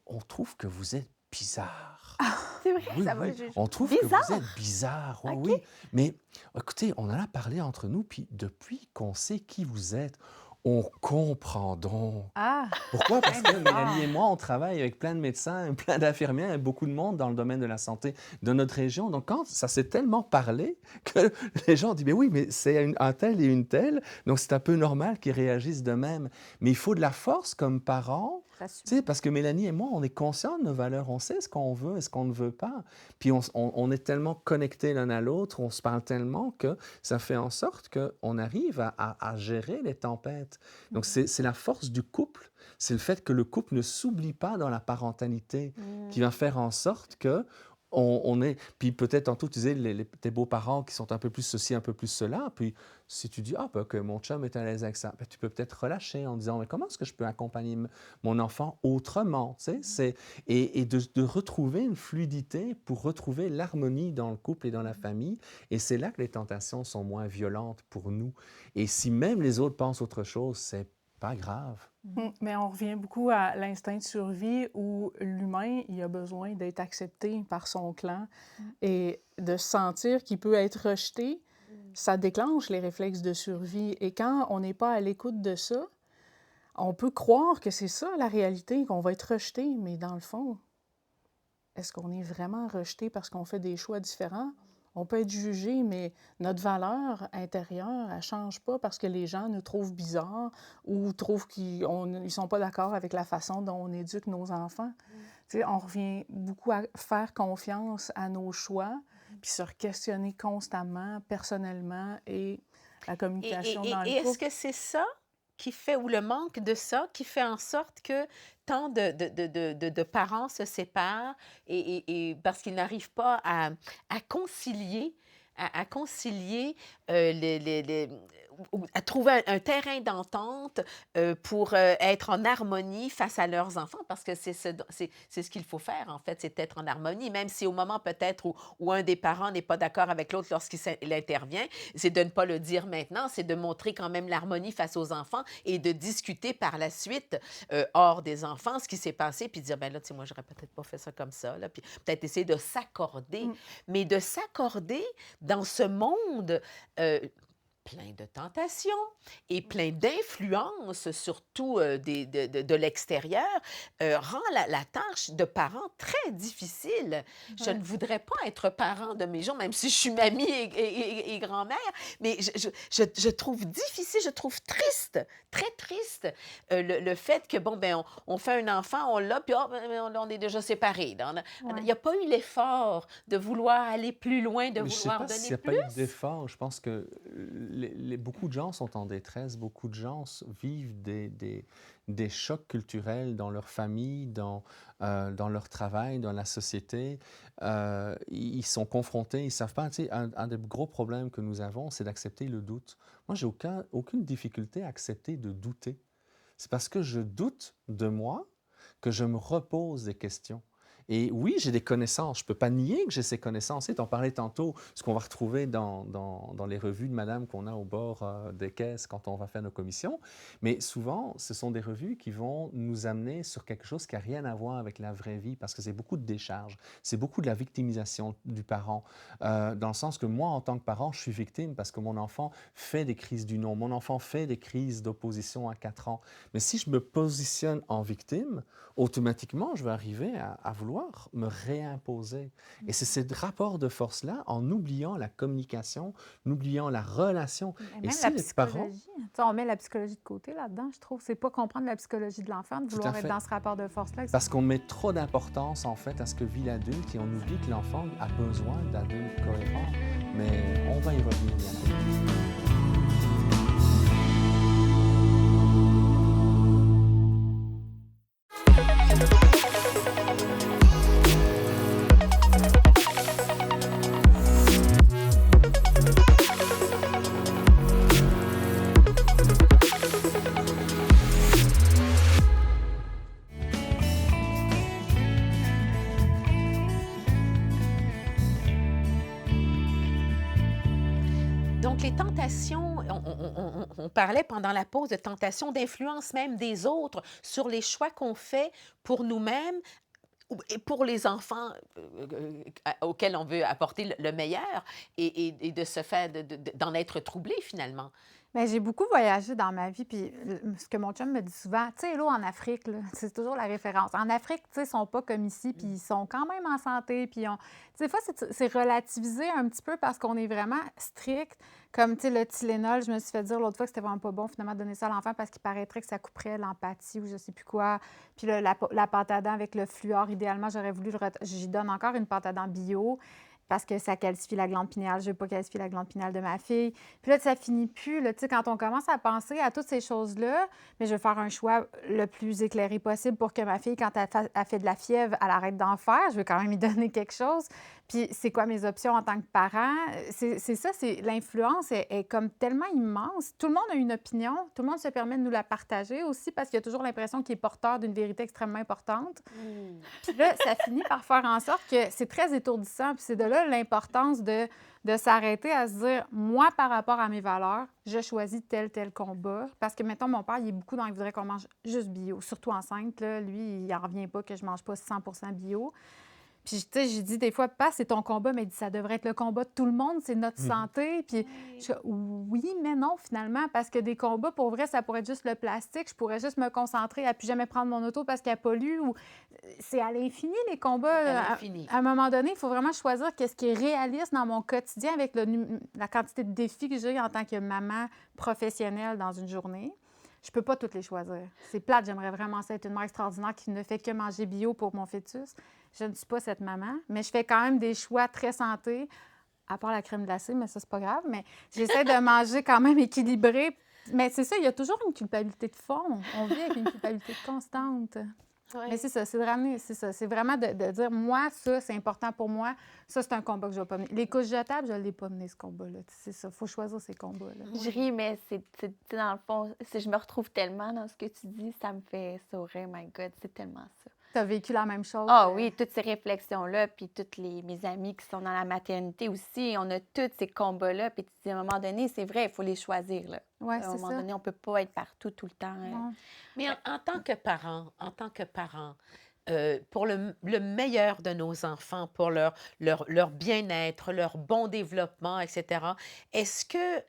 Speaker 3: on trouve que vous êtes bizarre.
Speaker 4: C'est vrai,
Speaker 3: Oui,
Speaker 4: ça va
Speaker 3: oui,
Speaker 4: juger.
Speaker 3: on trouve que vous êtes bizarre. Oui, oui. Mais écoutez, on en a parlé entre nous, puis depuis qu'on sait qui vous êtes, on comprend donc.
Speaker 5: Ah!
Speaker 3: Pourquoi? Parce que
Speaker 5: D'accord.
Speaker 3: Mélanie et moi, on travaille avec plein de médecins, plein d'infirmières et beaucoup de monde dans le domaine de la santé de notre région. Donc, quand ça s'est tellement parlé que les gens ont dit, mais oui, mais c'est un tel et une telle, donc c'est un peu normal qu'ils réagissent de même. Mais il faut de la force comme parents. Tu sais, parce que Mélanie et moi, on est conscients de nos valeurs, on sait ce qu'on veut et ce qu'on ne veut pas. Puis on est tellement connectés l'un à l'autre, on se parle tellement que ça fait en sorte qu'on arrive à gérer les tempêtes. Donc c'est la force du couple, c'est le fait que le couple ne s'oublie pas dans la parentalité qui va faire en sorte que on est... Puis peut-être tantôt, tu disais, tes beaux-parents qui sont un peu plus ceci, un peu plus cela. Puis si tu dis, que mon chum est à l'aise avec ça, tu peux peut-être relâcher en disant, mais comment est-ce que je peux accompagner mon enfant autrement? Tu sais, et de retrouver une fluidité pour retrouver l'harmonie dans le couple et dans la famille. Et c'est là que les tentations sont moins violentes pour nous. Et si même les autres pensent autre chose, c'est pas grave.
Speaker 2: Mais on revient beaucoup à l'instinct de survie où l'humain, il a besoin d'être accepté par son clan et de sentir qu'il peut être rejeté. Ça déclenche les réflexes de survie. Et quand on n'est pas à l'écoute de ça, on peut croire que c'est ça la réalité, qu'on va être rejeté. Mais dans le fond, est-ce qu'on est vraiment rejeté parce qu'on fait des choix différents? On peut être jugé, mais notre valeur intérieure, elle ne change pas parce que les gens nous trouvent bizarres ou trouvent qu'ils ne sont pas d'accord avec la façon dont on éduque nos enfants. Tu sais, on revient beaucoup à faire confiance à nos choix, puis se questionner constamment, personnellement, et la communication dans
Speaker 1: Et
Speaker 2: le
Speaker 1: est-ce
Speaker 2: couple.
Speaker 1: que c'est ça qui fait, ou le manque de ça, qui fait en sorte que tant de parents se séparent et parce qu'ils n'arrivent pas à concilier, à concilier à trouver un terrain d'entente pour être en harmonie face à leurs enfants, parce que c'est ce qu'il faut faire, en fait, c'est être en harmonie, même si au moment peut-être où un des parents n'est pas d'accord avec l'autre lorsqu'il intervient, c'est de ne pas le dire maintenant, c'est de montrer quand même l'harmonie face aux enfants et de discuter par la suite, hors des enfants, ce qui s'est passé, puis dire, ben là, tu sais, moi, j'aurais peut-être pas fait ça comme ça, là, puis peut-être essayer de s'accorder, mais de s'accorder dans ce monde plein de tentations et plein d'influences, surtout de l'extérieur, rend la tâche de parent très difficile. Je ne voudrais pas être parent de mes jours, même si je suis mamie et grand-mère, mais je trouve difficile, je trouve triste, très triste, le fait que, bon, ben, on fait un enfant, on l'a, puis on est déjà séparés. Il n'y a pas eu l'effort de vouloir aller plus loin, de
Speaker 3: Mais je ne sais
Speaker 1: vouloir
Speaker 3: pas
Speaker 1: donner
Speaker 3: s'il n'y a
Speaker 1: plus.
Speaker 3: pas eu d'effort. Je pense que beaucoup de gens sont en détresse, beaucoup de gens vivent des chocs culturels dans leur famille, dans leur travail, dans la société. Ils sont confrontés, ils ne savent pas. Tu sais, un des gros problèmes que nous avons, c'est d'accepter le doute. Moi, j'ai aucune difficulté à accepter de douter. C'est parce que je doute de moi que je me repose des questions. Et oui, j'ai des connaissances. Je ne peux pas nier que j'ai ces connaissances. Tu en parlais tantôt, ce qu'on va retrouver dans les revues de madame qu'on a au bord des caisses quand on va faire nos commissions. Mais souvent, ce sont des revues qui vont nous amener sur quelque chose qui n'a rien à voir avec la vraie vie, parce que c'est beaucoup de décharge, c'est beaucoup de la victimisation du parent, dans le sens que moi, en tant que parent, je suis victime parce que mon enfant fait des crises du non, mon enfant fait des crises d'opposition à 4 ans. Mais si je me positionne en victime, automatiquement, je vais arriver à vouloir me réimposer. Et c'est ce rapport de force-là, en oubliant la communication, en oubliant la relation.
Speaker 5: Mais
Speaker 3: Et
Speaker 5: même
Speaker 3: si
Speaker 5: la
Speaker 3: les parents...
Speaker 5: psychologie, tu sais, on met la psychologie de côté là-dedans, je trouve. C'est pas comprendre la psychologie de l'enfant, de
Speaker 3: Tout à
Speaker 5: vouloir être
Speaker 3: fait.
Speaker 5: dans ce rapport de force-là.
Speaker 3: Parce qu'on met trop d'importance, en fait, à ce que vit l'adulte et on oublie que l'enfant a besoin d'adultes cohérents. Mais on va y revenir bientôt.
Speaker 1: Donc, les tentations, on parlait pendant la pause de tentations, d'influence même des autres sur les choix qu'on fait pour nous-mêmes et pour les enfants auxquels on veut apporter le meilleur et de se faire, d'en être troublé finalement.
Speaker 5: Mais j'ai beaucoup voyagé dans ma vie, puis ce que mon chum me dit souvent, tu sais, l'eau en Afrique, là, c'est toujours la référence. En Afrique, tu sais, ils sont pas comme ici, puis ils sont quand même en santé, puis tu sais, des fois, c'est relativisé un petit peu parce qu'on est vraiment strict. Comme, tu sais, le Tylenol, je me suis fait dire l'autre fois que c'était vraiment pas bon, finalement, de donner ça à l'enfant parce qu'il paraîtrait que ça couperait l'empathie ou je sais plus quoi. Puis la pâte à dents avec le fluor, idéalement, j'aurais voulu j'y donne encore une pâte à dents bio parce que ça calcifie la glande pinéale. Je ne veux pas calcifier la glande pinéale de ma fille. Puis là, ça finit plus. Là, tu sais, quand on commence à penser à toutes ces choses-là, mais je veux faire un choix le plus éclairé possible pour que ma fille, quand elle fait de la fièvre, elle arrête d'en faire. Je veux quand même lui donner quelque chose. Puis c'est quoi mes options en tant que parent? C'est ça, l'influence est comme tellement immense. Tout le monde a une opinion. Tout le monde se permet de nous la partager aussi parce qu'il y a toujours l'impression qu'il est porteur d'une vérité extrêmement importante. Puis là, ça finit par faire en sorte que c'est très étourdissant. Puis c'est de là l'importance de s'arrêter à se dire, moi, par rapport à mes valeurs, je choisis tel combat. Parce que, mettons, mon père, il est beaucoup dans, il voudrait qu'on mange juste bio. Surtout enceinte, là, lui, il n'en revient pas que je mange pas 100% bio. Puis, tu sais, j'ai dit des fois, pas, c'est ton combat, mais il dit, ça devrait être le combat de tout le monde, c'est notre santé. Puis, oui, mais non, finalement, parce que des combats, pour vrai, ça pourrait être juste le plastique. Je pourrais juste me concentrer à plus jamais prendre mon auto parce qu'elle pollue. Ou... C'est à l'infini, les combats.
Speaker 1: À l'infini.
Speaker 5: À un moment donné, il faut vraiment choisir qu'est-ce qui est réaliste dans mon quotidien avec la quantité de défis que j'ai en tant que maman professionnelle dans une journée. Je peux pas toutes les choisir. C'est plate, j'aimerais vraiment ça être une mère extraordinaire qui ne fait que manger bio pour mon fœtus. Je ne suis pas cette maman, mais je fais quand même des choix très santé, à part la crème glacée, mais ça, c'est pas grave. Mais j'essaie de manger quand même équilibré. Mais c'est ça, il y a toujours une culpabilité de fond. On vit avec une culpabilité constante.
Speaker 1: Ouais.
Speaker 5: Mais c'est ça, c'est de ramener, c'est ça. C'est vraiment de dire, moi, ça, c'est important pour moi. Ça, c'est un combat que je vais pas mener. Les couches jetables, je ne l'ai pas mené, ce combat-là. C'est ça, il faut choisir ces combats-là.
Speaker 4: Je ris, mais c'est dans le fond, je me retrouve tellement dans ce que tu dis, ça me fait sourire, my God, c'est tellement ça.
Speaker 5: Tu as vécu la même chose?
Speaker 4: Ah oui, toutes ces réflexions-là, puis toutes mes amies qui sont dans la maternité aussi, on a tous ces combats-là, puis tu dis, à un moment donné, c'est vrai, il faut les choisir, là.
Speaker 5: Oui,
Speaker 4: À un
Speaker 5: c'est
Speaker 4: moment
Speaker 5: ça.
Speaker 4: donné, on peut pas être partout, tout le temps.
Speaker 5: Non.
Speaker 1: Mais en tant que parent, pour le meilleur de nos enfants, pour leur bien-être, leur bon développement, etc., est-ce que,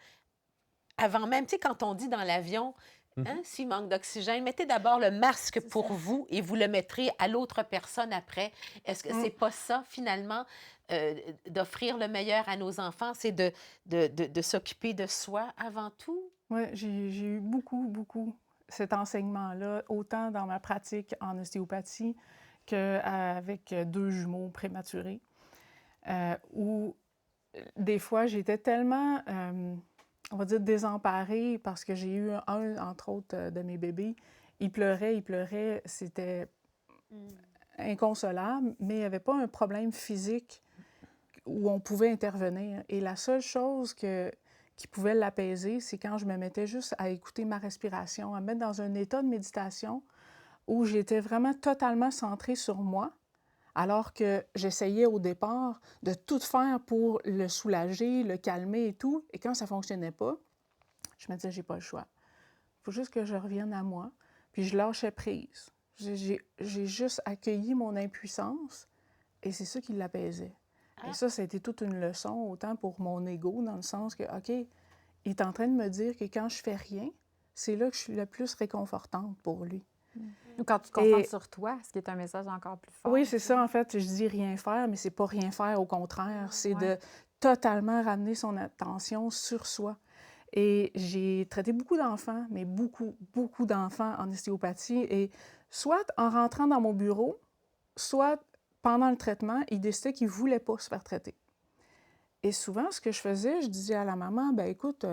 Speaker 1: avant même, tu sais, quand on dit dans l'avion, hein, s'il manque d'oxygène, mettez d'abord le masque
Speaker 5: C'est
Speaker 1: pour
Speaker 5: ça.
Speaker 1: vous et vous le mettrez à l'autre personne après. Est-ce que c'est pas ça, finalement, d'offrir le meilleur à nos enfants, c'est de s'occuper de soi avant tout?
Speaker 2: Oui, j'ai eu beaucoup cet enseignement-là, autant dans ma pratique en ostéopathie qu'avec 2 jumeaux prématurés, où des fois, j'étais tellement, on va dire, désemparée parce que j'ai eu entre autres, de mes bébés. Il pleurait, c'était inconsolable, mais il n'y avait pas un problème physique où on pouvait intervenir. Et la seule chose qui pouvait l'apaiser, c'est quand je me mettais juste à écouter ma respiration, à me mettre dans un état de méditation où j'étais vraiment totalement centrée sur moi, Alors que j'essayais au départ de tout faire pour le soulager, le calmer et tout. Et quand ça ne fonctionnait pas, je me disais, j'ai pas le choix. Il faut juste que je revienne à moi. Puis je lâchais prise. J'ai juste accueilli mon impuissance et c'est ça qui l'apaisait. Et ça a été toute une leçon, autant pour mon ego, dans le sens que, OK, il est en train de me dire que quand je fais rien, c'est là que je suis la plus réconfortante pour lui.
Speaker 5: Ou quand tu te concentres sur toi, ce qui est un message encore plus fort.
Speaker 2: Oui, c'est ça, en fait. Je dis rien faire, mais c'est pas rien faire, au contraire. C'est de totalement ramener son attention sur soi. Et j'ai traité beaucoup d'enfants, mais beaucoup, beaucoup d'enfants en ostéopathie. Et soit en rentrant dans mon bureau, soit pendant le traitement, ils décidaient qu'ils ne voulaient pas se faire traiter. Et souvent, ce que je faisais, je disais à la maman, ben écoute,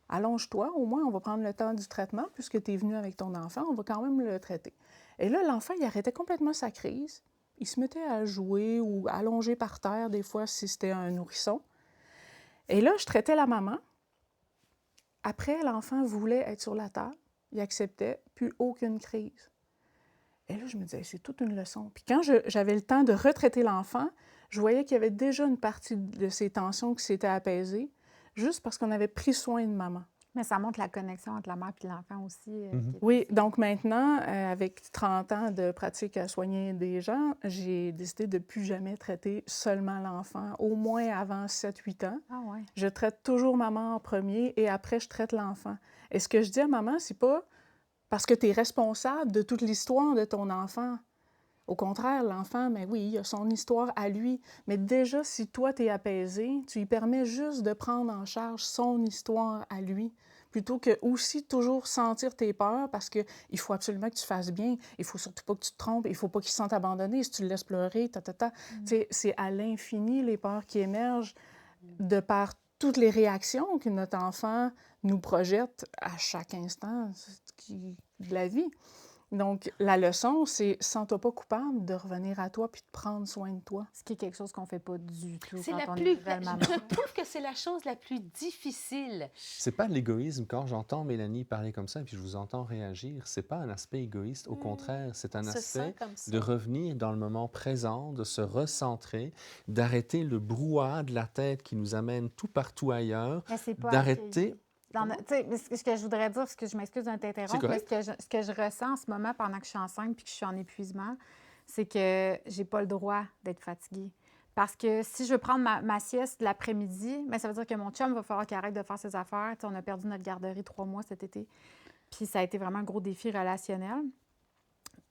Speaker 2: allonge-toi, au moins on va prendre le temps du traitement, puisque tu es venu avec ton enfant, on va quand même le traiter. Et là, l'enfant, il arrêtait complètement sa crise. Il se mettait à jouer ou allongé par terre, des fois, si c'était un nourrisson. Et là, je traitais la maman. Après, l'enfant voulait être sur la table. Il acceptait, plus aucune crise. Et là, je me disais, c'est toute une leçon. Puis quand j'avais le temps de retraiter l'enfant, je voyais qu'il y avait déjà une partie de ses tensions qui s'était apaisée, juste parce qu'on avait pris soin de maman.
Speaker 5: Mais ça montre la connexion entre la mère et l'enfant aussi.
Speaker 2: Oui, donc maintenant, avec 30 ans de pratique à soigner des gens, j'ai décidé de ne plus jamais traiter seulement l'enfant, au moins avant 7-8 ans.
Speaker 5: Ah ouais.
Speaker 2: Je traite toujours maman en premier et après, je traite l'enfant. Et ce que je dis à maman, c'est pas parce que tu es responsable de toute l'histoire de ton enfant. Au contraire, l'enfant, mais oui, il a son histoire à lui. Mais déjà, si toi, tu es apaisé, tu lui permets juste de prendre en charge son histoire à lui, plutôt que aussi toujours sentir tes peurs parce qu'il faut absolument que tu fasses bien. Il faut surtout pas que tu te trompes. Il faut pas qu'il se sente abandonné. Si tu le laisses pleurer, C'est à l'infini les peurs qui émergent de par toutes les réactions que notre enfant nous projette à chaque instant de la vie. Donc, la leçon, c'est sens-toi pas coupable de revenir à toi puis de prendre soin de toi.
Speaker 5: Ce qui est quelque chose qu'on fait pas du tout
Speaker 1: C'est
Speaker 5: quand
Speaker 1: la
Speaker 5: on
Speaker 1: plus...
Speaker 5: est nouvelle maman.
Speaker 1: Je trouve que c'est la chose la plus difficile.
Speaker 3: C'est pas l'égoïsme. Quand j'entends Mélanie parler comme ça et puis je vous entends réagir, c'est pas un aspect égoïste. Au contraire, c'est un
Speaker 1: Se
Speaker 3: aspect
Speaker 1: sent comme ça.
Speaker 3: de revenir dans le moment présent, de se recentrer, d'arrêter le brouhaha de la tête qui nous amène tout partout ailleurs,
Speaker 5: Mais c'est pas
Speaker 3: d'arrêter...
Speaker 5: Ce que je voudrais dire, parce que je m'excuse de
Speaker 3: C'est
Speaker 5: t'interrompre, mais
Speaker 3: correct.
Speaker 5: ce que je ressens en ce moment pendant que je suis enceinte puis que je suis en épuisement, c'est que j'ai pas le droit d'être fatiguée. Parce que si je veux prendre ma sieste l'après-midi, bien, ça veut dire que mon chum va falloir qu'il arrête de faire ses affaires. On a perdu notre garderie 3 mois cet été. Puis ça a été vraiment un gros défi relationnel,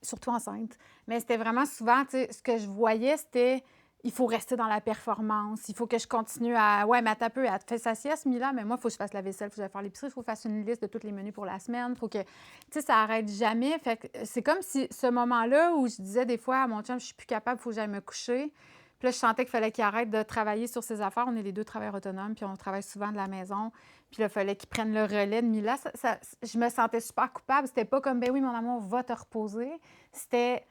Speaker 5: surtout enceinte. Mais c'était vraiment souvent, ce que je voyais, c'était... Il faut rester dans la performance. Il faut que je continue à... Ouais, mais attends un peu, elle te fait sa sieste, Mila, mais moi, il faut que je fasse la vaisselle, il faut que je faire l'épicerie, il faut que je fasse une liste de tous les menus pour la semaine. Il faut que... Tu sais, ça arrête jamais. Fait que c'est comme si ce moment-là où je disais des fois à mon chum, je suis plus capable, il faut que j'aille me coucher. Puis là, je sentais qu'il fallait qu'il arrête de travailler sur ses affaires. On est les deux travailleurs autonomes, puis on travaille souvent de la maison. Puis là, il fallait qu'il prenne le relais de Mila. Je me sentais super coupable. C'était pas comme, ben oui, mon amour, va te reposer. C'était...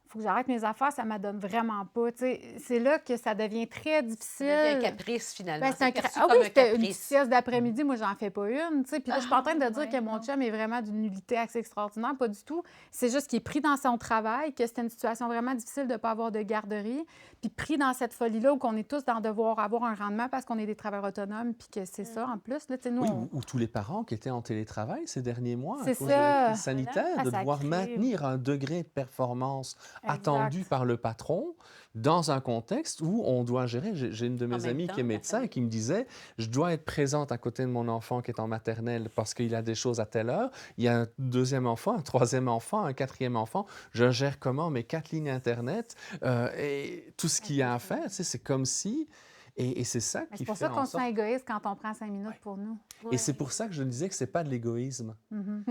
Speaker 5: Il faut que j'arrête mes affaires, ça ne m'adonne vraiment pas. C'est là que ça devient très difficile.
Speaker 1: C'est un caprice, finalement.
Speaker 5: Ben,
Speaker 1: C'est perçu
Speaker 5: Ah
Speaker 1: comme
Speaker 5: oui,
Speaker 1: un
Speaker 5: c'était une
Speaker 1: caprice.
Speaker 5: sieste d'après-midi. Moi, j'en fais pas une. Puis là, je suis pas en train de dire
Speaker 4: ouais,
Speaker 5: que mon
Speaker 4: non.
Speaker 5: chum est vraiment d'une nullité assez extraordinaire. Pas du tout. C'est juste qu'il est pris dans son travail, que c'était une situation vraiment difficile de ne pas avoir de garderie. Puis pris dans cette folie-là où on est tous dans devoir avoir un rendement parce qu'on est des travailleurs autonomes. Puis que c'est ça, en plus. Là, nous,
Speaker 3: Oui, ou tous les parents qui étaient en télétravail ces derniers mois à
Speaker 5: C'est
Speaker 3: cause de la
Speaker 5: ça.
Speaker 3: crise sanitaire,
Speaker 5: Ah,
Speaker 3: de
Speaker 5: ça
Speaker 3: devoir
Speaker 5: crée-
Speaker 3: maintenir un degré de performance
Speaker 5: Exact.
Speaker 3: attendu par le patron dans un contexte où on doit gérer. J'ai une de
Speaker 1: En
Speaker 3: mes
Speaker 1: même
Speaker 3: amies
Speaker 1: temps,
Speaker 3: qui est
Speaker 1: la
Speaker 3: médecin et
Speaker 1: famille.
Speaker 3: qui me disait, je dois être présente à côté de mon enfant qui est en maternelle parce qu'il a des choses à telle heure. Il y a un deuxième enfant, un troisième enfant, un quatrième enfant. Je gère comment mes 4 lignes Internet et tout ce qu'il y a à faire. Tu sais, c'est comme si... Et c'est ça
Speaker 5: Mais
Speaker 3: qui
Speaker 5: c'est pour
Speaker 3: fait
Speaker 5: ça
Speaker 3: en
Speaker 5: qu'on se
Speaker 3: sorte...
Speaker 5: sent égoïste quand on prend 5 minutes pour nous.
Speaker 3: Et c'est pour ça que je disais que c'est pas de l'égoïsme.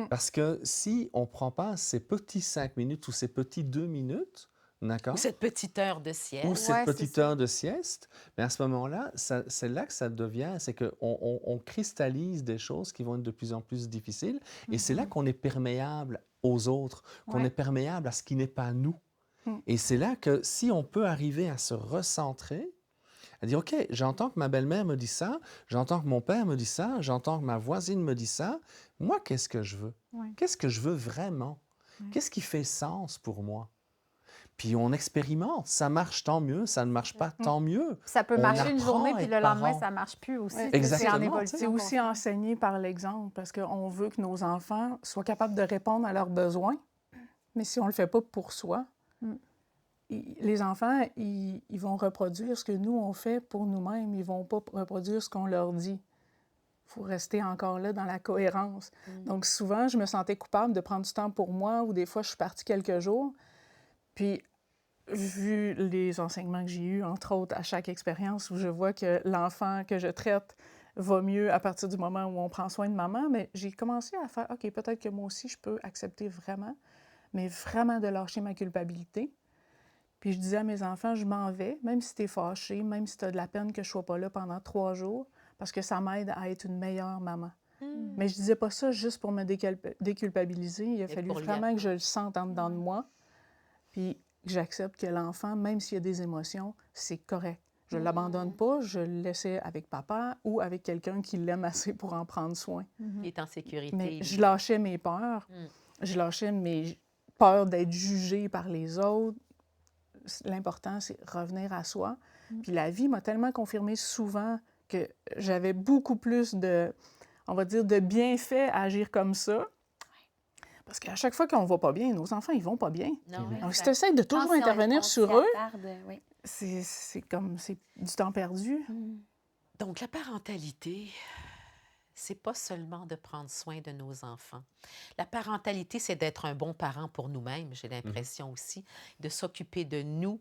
Speaker 3: Parce que si on ne prend pas ces petits 5 minutes ou ces petits 2 minutes, d'accord,
Speaker 1: Ou cette petite heure de sieste.
Speaker 3: ou
Speaker 5: Ouais,
Speaker 3: cette
Speaker 5: c'est
Speaker 3: petite
Speaker 5: ça.
Speaker 3: heure de sieste, mais à ce moment-là, c'est là que ça devient, c'est qu'on cristallise des choses qui vont être de plus en plus difficiles. Et c'est là qu'on est perméable aux autres, qu'on
Speaker 5: Ouais.
Speaker 3: est perméable à ce qui n'est pas nous. Et c'est là que si on peut arriver à se recentrer, à dire, OK, j'entends que ma belle-mère me dit ça, j'entends que mon père me dit ça, j'entends que ma voisine me dit ça. Moi, qu'est-ce que je veux?
Speaker 5: Ouais.
Speaker 3: Qu'est-ce que je veux vraiment? Qu'est-ce qui fait sens pour moi? puis on expérimente. Ça marche, tant mieux. Ça ne marche pas, tant mieux.
Speaker 5: Ça peut
Speaker 3: On
Speaker 5: marcher une
Speaker 3: apprend
Speaker 5: journée,
Speaker 3: à
Speaker 5: puis
Speaker 3: être
Speaker 5: le lendemain,
Speaker 3: parent.
Speaker 5: ça marche plus aussi.
Speaker 2: Ouais,
Speaker 5: Tu sais, C'est en
Speaker 3: exactement,
Speaker 5: évolution.
Speaker 2: C'est aussi
Speaker 5: constamment.
Speaker 2: enseigner par l'exemple parce qu'on veut que nos enfants soient capables de répondre à leurs besoins. Mais si on ne le fait pas pour soi,
Speaker 5: Mm.
Speaker 2: les enfants, ils vont reproduire ce que nous, on fait pour nous-mêmes. Ils ne vont pas reproduire ce qu'on leur dit. Il faut rester encore là dans la cohérence. Donc souvent, je me sentais coupable de prendre du temps pour moi ou des fois, je suis partie quelques jours. Puis, vu les enseignements que j'ai eus, entre autres, à chaque expérience, où je vois que l'enfant que je traite va mieux à partir du moment où on prend soin de maman, mais j'ai commencé à faire, OK, peut-être que moi aussi, je peux accepter vraiment, mais vraiment de lâcher ma culpabilité. Puis je disais à mes enfants, je m'en vais, même si tu es fâché, même si tu as de la peine que je ne sois pas là pendant 3 jours, parce que ça m'aide à être une meilleure maman. Mais je disais pas ça juste pour me déculpabiliser. Il a fallu
Speaker 1: pour lui
Speaker 2: vraiment que je le sente en dedans de moi, puis que j'accepte que l'enfant, même s'il y a des émotions, c'est correct. Je ne l'abandonne pas, je le laissais avec papa ou avec quelqu'un qui l'aime assez pour en prendre soin.
Speaker 1: Il est en sécurité.
Speaker 2: Mais
Speaker 1: lui.
Speaker 2: je lâchais mes peurs. Je lâchais mes peurs d'être jugée par les autres. L'important, c'est revenir à soi. Puis la vie m'a tellement confirmé souvent que j'avais beaucoup plus de, on va dire, de bienfaits à agir comme ça. Parce qu'à chaque fois qu'on ne va pas bien, nos enfants, ils vont pas bien.
Speaker 1: Non,
Speaker 2: Donc, si tu essaies de toujours intervenir sur eux,
Speaker 4: Oui.
Speaker 2: c'est comme, c'est du temps perdu.
Speaker 1: Donc, la parentalité, c'est pas seulement de prendre soin de nos enfants. La parentalité, c'est d'être un bon parent pour nous-mêmes, j'ai l'impression aussi, de s'occuper de nous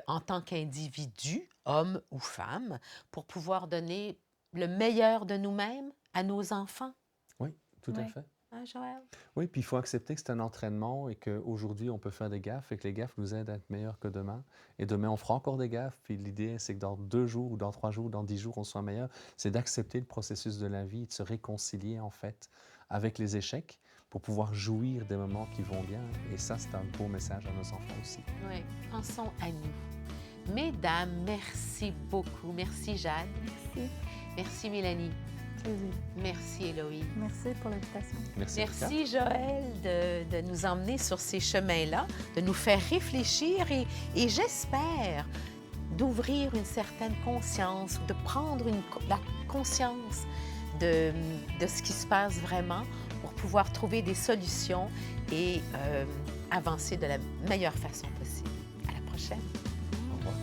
Speaker 1: en tant qu'individus, hommes ou femmes, pour pouvoir donner le meilleur de nous-mêmes à nos enfants.
Speaker 3: Oui, tout à
Speaker 2: Oui.
Speaker 3: fait.
Speaker 1: Hein, Joël?
Speaker 3: Oui, puis il faut accepter que c'est un entraînement et qu'aujourd'hui, on peut faire des gaffes et que les gaffes nous aident à être meilleurs que demain. Et demain, on fera encore des gaffes. Puis l'idée, c'est que dans 2 jours ou dans 3 jours ou dans 10 jours, on soit meilleur. C'est d'accepter le processus de la vie et de se réconcilier, en fait, avec les échecs pour pouvoir jouir des moments qui vont bien. Et ça, c'est un beau message à nos enfants aussi.
Speaker 1: Oui, pensons à nous. Mesdames, merci beaucoup. Merci, Jade.
Speaker 5: Merci.
Speaker 1: Merci, Mélanie.
Speaker 5: Plaisir.
Speaker 1: Merci, Éloïse.
Speaker 5: Merci pour l'invitation.
Speaker 3: Merci. Erika.
Speaker 1: Merci, Joël, de nous emmener sur ces chemins-là, de nous faire réfléchir et j'espère d'ouvrir une certaine conscience, de prendre la conscience de ce qui se passe vraiment pour pouvoir trouver des solutions et avancer de la meilleure façon possible. À la prochaine.
Speaker 3: Au revoir.